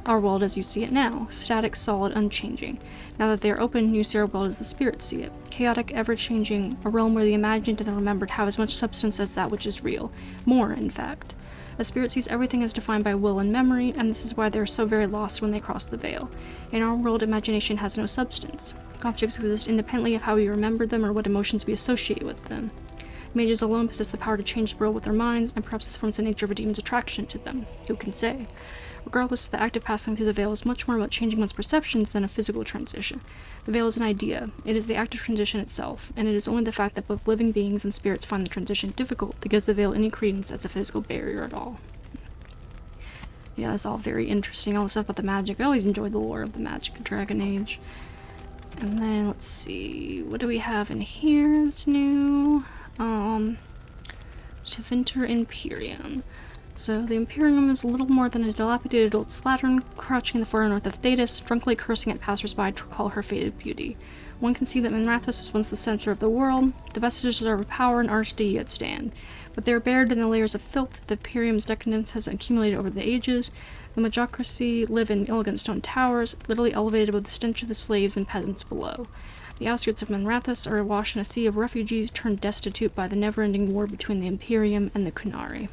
our world as you see it now, static, solid, unchanging. Now that they are open, you see our world as the spirits see it. Chaotic, ever-changing, a realm where the imagined and the remembered have as much substance as that which is real. More, in fact. A spirit sees everything as defined by will and memory, and this is why they are so very lost when they cross the Veil. In our world, imagination has no substance. Objects exist independently of how we remember them or what emotions we associate with them. Mages alone possess the power to change the world with their minds, and perhaps this forms the nature of a demon's attraction to them. Who can say? Regardless, the act of passing through the Veil is much more about changing one's perceptions than a physical transition. The Veil is an idea. It is the act of transition itself, and it is only the fact that both living beings and spirits find the transition difficult that gives the Veil any credence as a physical barrier at all. Yeah, it's all very interesting, all the stuff about the magic. I always enjoyed the lore of the magic of Dragon Age. And then, let's see, what do we have in here that's new? Tevinter Imperium. So the Imperium is little more than a dilapidated old slattern, crouching in the far north of Thetis, drunkenly cursing at passers-by to recall her faded beauty. One can see that Minrathous was once the center of the world. The vestiges of power and artistry yet stand, but they are buried in the layers of filth that the Imperium's decadence has accumulated over the ages. The Majocracy live in elegant stone towers, literally elevated above the stench of the slaves and peasants below. The outskirts of Minrathous are awash in a sea of refugees turned destitute by the never-ending war between the Imperium and the Qunari.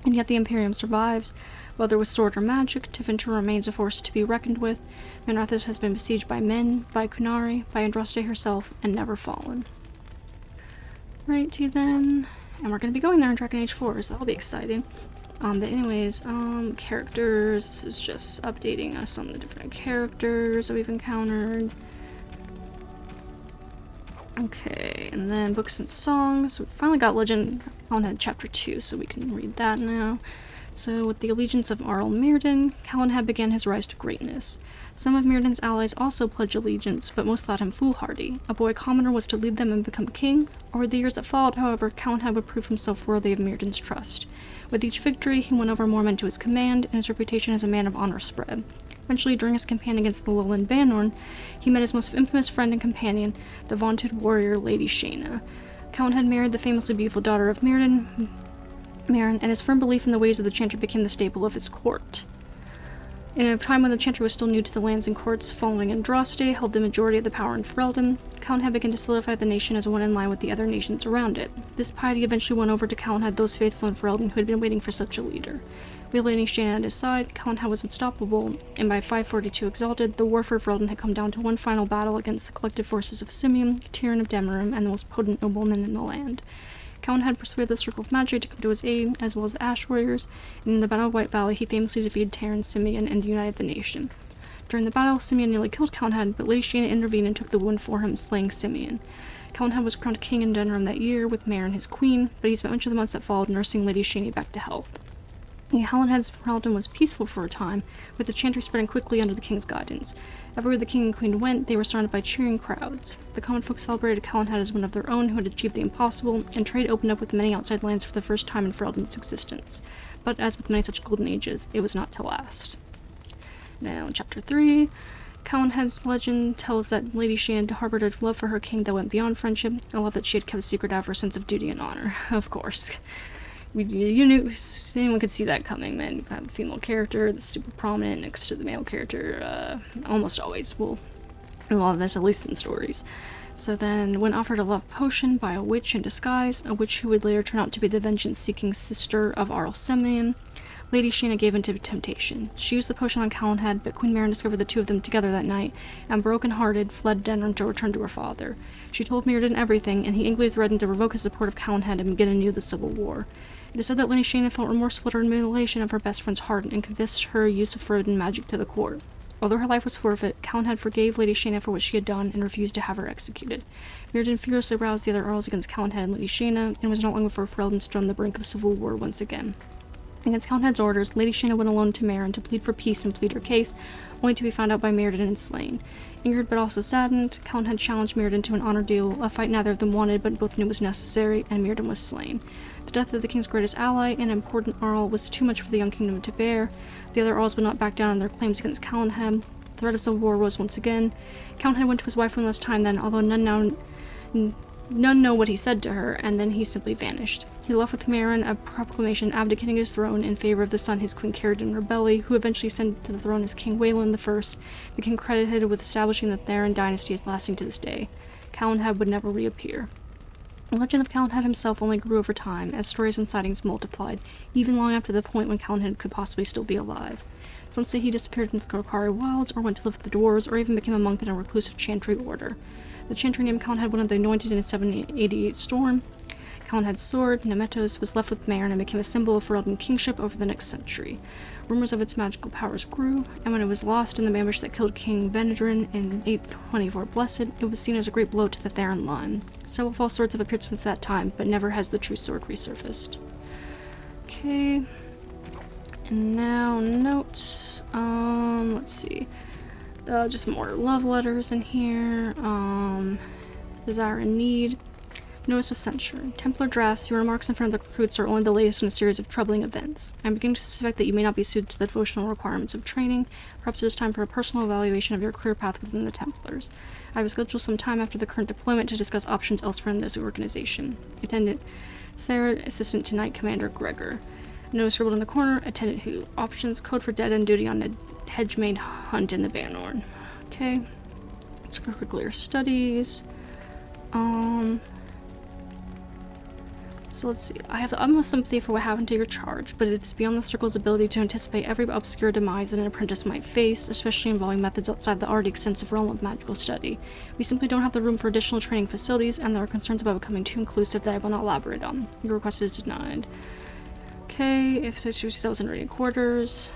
And yet the Imperium survives. Whether with sword or magic, Tevinter remains a force to be reckoned with. Minrathous has been besieged by men, by Qunari, by Andraste herself, and never fallen. Righty then. And we're going to be going there in Dragon Age 4, so that'll be exciting. But anyways, characters. This is just updating us on the different characters that we've encountered. Okay, and then books and songs. We finally got Legend Calenhead Chapter 2, so we can read that now. So, with the allegiance of Arl Mirrodin, Calenhead began his rise to greatness. Some of Mirrodin's allies also pledged allegiance, but most thought him foolhardy. A boy commoner was to lead them and become king. Over the years that followed, however, Calenhead would prove himself worthy of Mirrodin's trust. With each victory, he won over more men to his command, and his reputation as a man of honor spread. Eventually, during his campaign against the Lowland Banorn, he met his most infamous friend and companion, the vaunted warrior Lady Shayna. Calenhead married the famously beautiful daughter of Mirrodin, Marin, and his firm belief in the ways of the Chantry became the staple of his court. In a time when the Chantry was still new to the lands and courts, following Andraste held the majority of the power in Ferelden, Calenhead began to solidify the nation as one in line with the other nations around it. This piety eventually won over to Calenhead those faithful in Ferelden who had been waiting for such a leader. With Lady Shayna at his side, Calenhead was unstoppable, and by 542 Exalted, the war for Ferelden had come down to one final battle against the collective forces of Simeon, Tyrion of Demerym, and the most potent noblemen in the land. Calenhead persuaded the Circle of Magi to come to his aid, as well as the Ash Warriors, and in the Battle of White Valley he famously defeated Tyrion, Simeon, and united the nation. During the battle, Simeon nearly killed Calenhead, but Lady Shayna intervened and took the wound for him, slaying Simeon. Calenhead was crowned king in Denerim that year, with Marin his queen, but he spent much of the months that followed nursing Lady Shayna back to health. Calenhead's Ferelden was peaceful for a time, with the Chantry spreading quickly under the king's guidance. Everywhere the king and queen went, they were surrounded by cheering crowds. The common folk celebrated Calenhead as one of their own who had achieved the impossible, and trade opened up with many outside lands for the first time in Ferelden's existence. But as with many such golden ages, it was not to last. Now, in Chapter 3, Calenhead's legend tells that Lady Shayna harbored a love for her king that went beyond friendship, a love that she had kept secret out of her sense of duty and honor. Of course. You knew, anyone could see that coming, man. You have a female character that's super prominent next to the male character, almost always. Well, a lot of this, at least in stories. So then, when offered a love potion by a witch in disguise, a witch who would later turn out to be the vengeance-seeking sister of Arl Simeon, Lady Shayna gave in to temptation. She used the potion on Calenhead, but Queen Marin discovered the two of them together that night, and broken-hearted, fled Denerim to return to her father. She told Mirrodin everything, and he angrily threatened to revoke his support of Calenhead and begin anew the civil war. It is said that Lady Shayna felt remorseful at her mutilation of her best friend's heart and confessed her use of forbidden magic to the court. Although her life was forfeit, Calenhead forgave Lady Shayna for what she had done and refused to have her executed. Mirrodin furiously roused the other Earls against Calenhead and Lady Shayna, and was not long before Ferelden stood on the brink of civil war once again. Against Calenhead's orders, Lady Shayna went alone to Marin to plead for peace and plead her case, only to be found out by Mirrodin and slain. Angered but also saddened, Calenhead challenged Mirrodin to an honor duel, a fight neither of them wanted but both knew was necessary, and Mirrodin was slain. The death of the king's greatest ally and important Earl was too much for the young kingdom to bear. The other Earls would not back down on their claims against Calenhead. The threat of civil war rose once again. Calenhead went to his wife one last time then, although none know what he said to her, and then he simply vanished. He left with Marin a proclamation abdicating his throne in favor of the son his queen carried in rebellion, who eventually ascended to the throne as King Waylon I, the king credited with establishing the Theron dynasty as lasting to this day. Calenhead would never reappear. The legend of Calenhead himself only grew over time, as stories and sightings multiplied, even long after the point when Calenhead could possibly still be alive. Some say he disappeared into the Korkari wilds, or went to live with the dwarves, or even became a monk in a reclusive Chantry order. The Chantry named Calenhead one of the anointed in 788 storm. Calenhead's sword, Nemetos, was left with Marin and became a symbol of Ferelden kingship over the next century. Rumors of its magical powers grew, and when it was lost in the ambush that killed King Benedrin in 824 Blessed, it was seen as a great blow to the Theron line. Several false swords have appeared since that time, but never has the true sword resurfaced. Okay. And now, notes. Let's see. Just more love letters in here. Desire and need. Notice of censure. Templar Dress, your remarks in front of the recruits are only the latest in a series of troubling events. I'm beginning to suspect that you may not be suited to the devotional requirements of training. Perhaps it is time for a personal evaluation of your career path within the Templars. I will schedule some time after the current deployment to discuss options elsewhere in this organization. Attendant Sarah, Assistant to Knight Commander Gregor. Notice scribbled in the corner, Attendant Who. Options, code for dead end duty on a hedge-made hunt in the Banorn. Okay. Extracurricular studies. So let's see. I have the utmost sympathy for what happened to your charge, but it is beyond the Circle's ability to anticipate every obscure demise that an apprentice might face, especially involving methods outside the already extensive realm of magical study. We simply don't have the room for additional training facilities, and there are concerns about becoming too inclusive that I will not elaborate on. Your request is denied. Okay, if so, 2,000 rated quarters.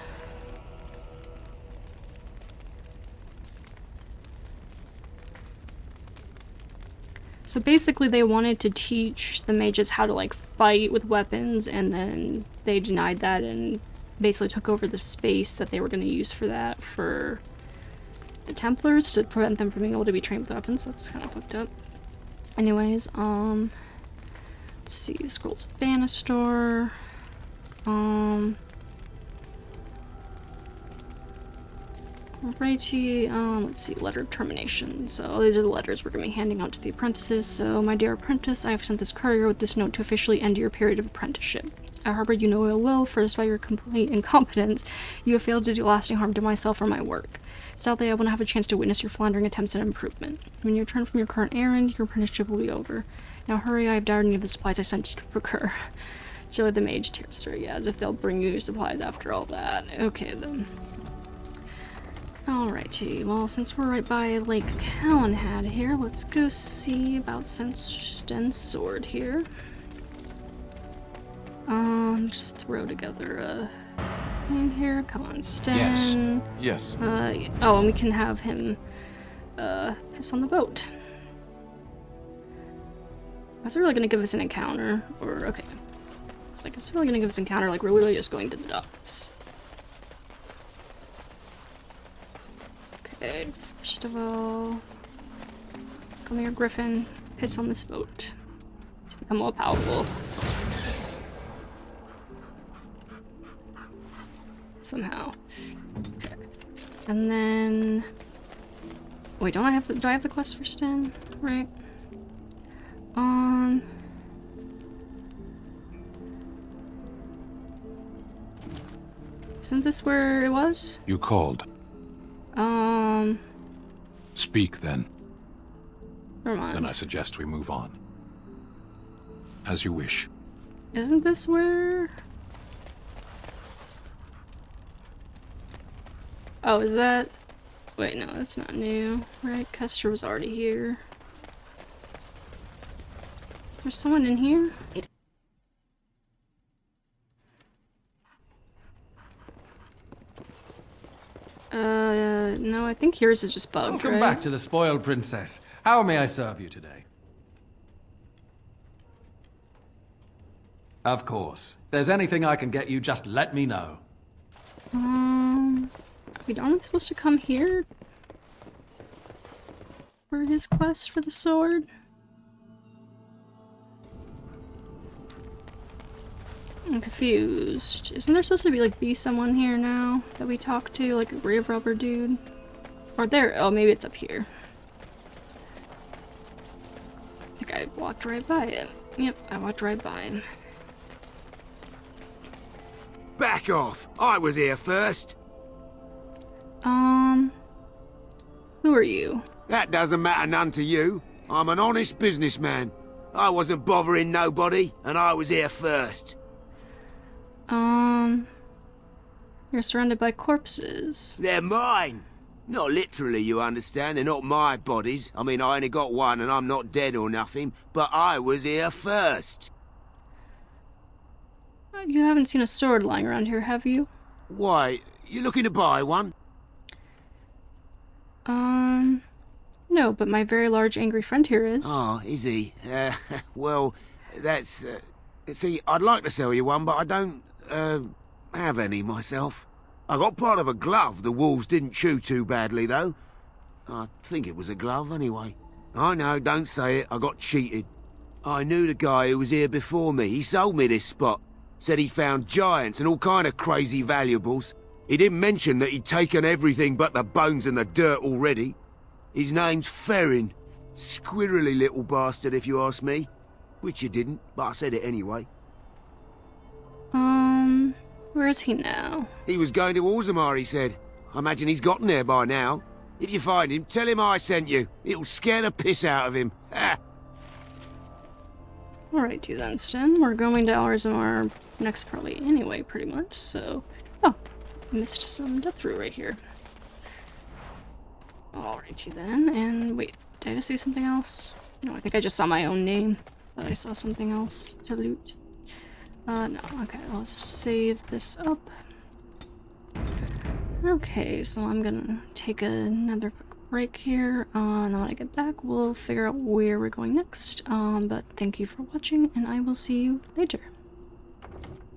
So basically they wanted to teach the mages how to like fight with weapons, and then they denied that and basically took over the space that they were going to use for that for the Templars to prevent them from being able to be trained with weapons. That's kind of fucked up. Anyways, let's see, the Scrolls of Banastor. Alrighty, let's see, letter of termination. So these are the letters we're going to be handing out to the apprentices. So, my dear apprentice, I have sent this courier with this note to officially end your period of apprenticeship. I harbor you no ill will, for despite your complete incompetence, you have failed to do lasting harm to myself or my work. Sadly, I won't have a chance to witness your floundering attempts at improvement. When you return from your current errand, your apprenticeship will be over. Now hurry, I have dire need of the supplies I sent you to procure. So the mage tears through, yeah, as if they'll bring you your supplies after all that. Okay, then. Alrighty, well, since we're right by Lake Calenhad here, let's go see about Sten's sword here. Just throw together a thing here. Come on, Sten. Yes. Oh, and we can have him piss on the boat. Was it really gonna give us an encounter? Or, okay. It's like, it's really gonna give us an encounter, like we're literally just going to the docks. Okay, first of all, come here, Griffin. Piss on this boat to become more powerful. Somehow. Okay. And then... Wait, do I have the quest for Sten? Right? Isn't this where it was? You called. Speak, then. Never mind. Then I suggest we move on. As you wish. Isn't this where... Oh, is that... Wait, no, that's not new. Right, Custer was already here. There's someone in here? No, I think yours is just bugged, Welcome right? back to the Spoiled Princess. How may I serve you today? Of course. If there's anything I can get you, just let me know. Wait, aren't we supposed to come here? For his quest for the sword? I'm confused. Isn't there supposed to be someone here now that we talked to? Like a grave robber dude? Or there, oh, maybe it's up here. I think I walked right by it. Yep, I walked right by him. Back off! I was here first! Who are you? That doesn't matter none to you. I'm an honest businessman. I wasn't bothering nobody, and I was here first. You're surrounded by corpses. They're mine! Not literally, you understand. They're not my bodies. I mean, I only got one and I'm not dead or nothing, but I was here first. You haven't seen a sword lying around here, have you? Why, you looking to buy one? No, but my very large angry friend here is. Oh, is he? Well, that's... see, I'd like to sell you one, but I don't, have any myself. I got part of a glove the wolves didn't chew too badly, though. I think it was a glove, anyway. I know, don't say it, I got cheated. I knew the guy who was here before me. He sold me this spot. Said he'd found giants and all kind of crazy valuables. He didn't mention that he'd taken everything but the bones and the dirt already. His name's Ferrin. Squirrely little bastard, if you ask me. Which you didn't, but I said it anyway. Where is he now? He was going to Orzammar, he said. I imagine he's gotten there by now. If you find him, tell him I sent you. It'll scare the piss out of him. Ha! Alrighty then, Sten. We're going to Orzammar next probably anyway, pretty much, so... Oh, missed some death through right here. Alrighty then, and wait, did I just see something else? No, I think I just saw my own name. Thought I saw something else to loot. No, okay, I'll save this up. Okay, so I'm gonna take another quick break here, and then when I get back, we'll figure out where we're going next. But thank you for watching, and I will see you later.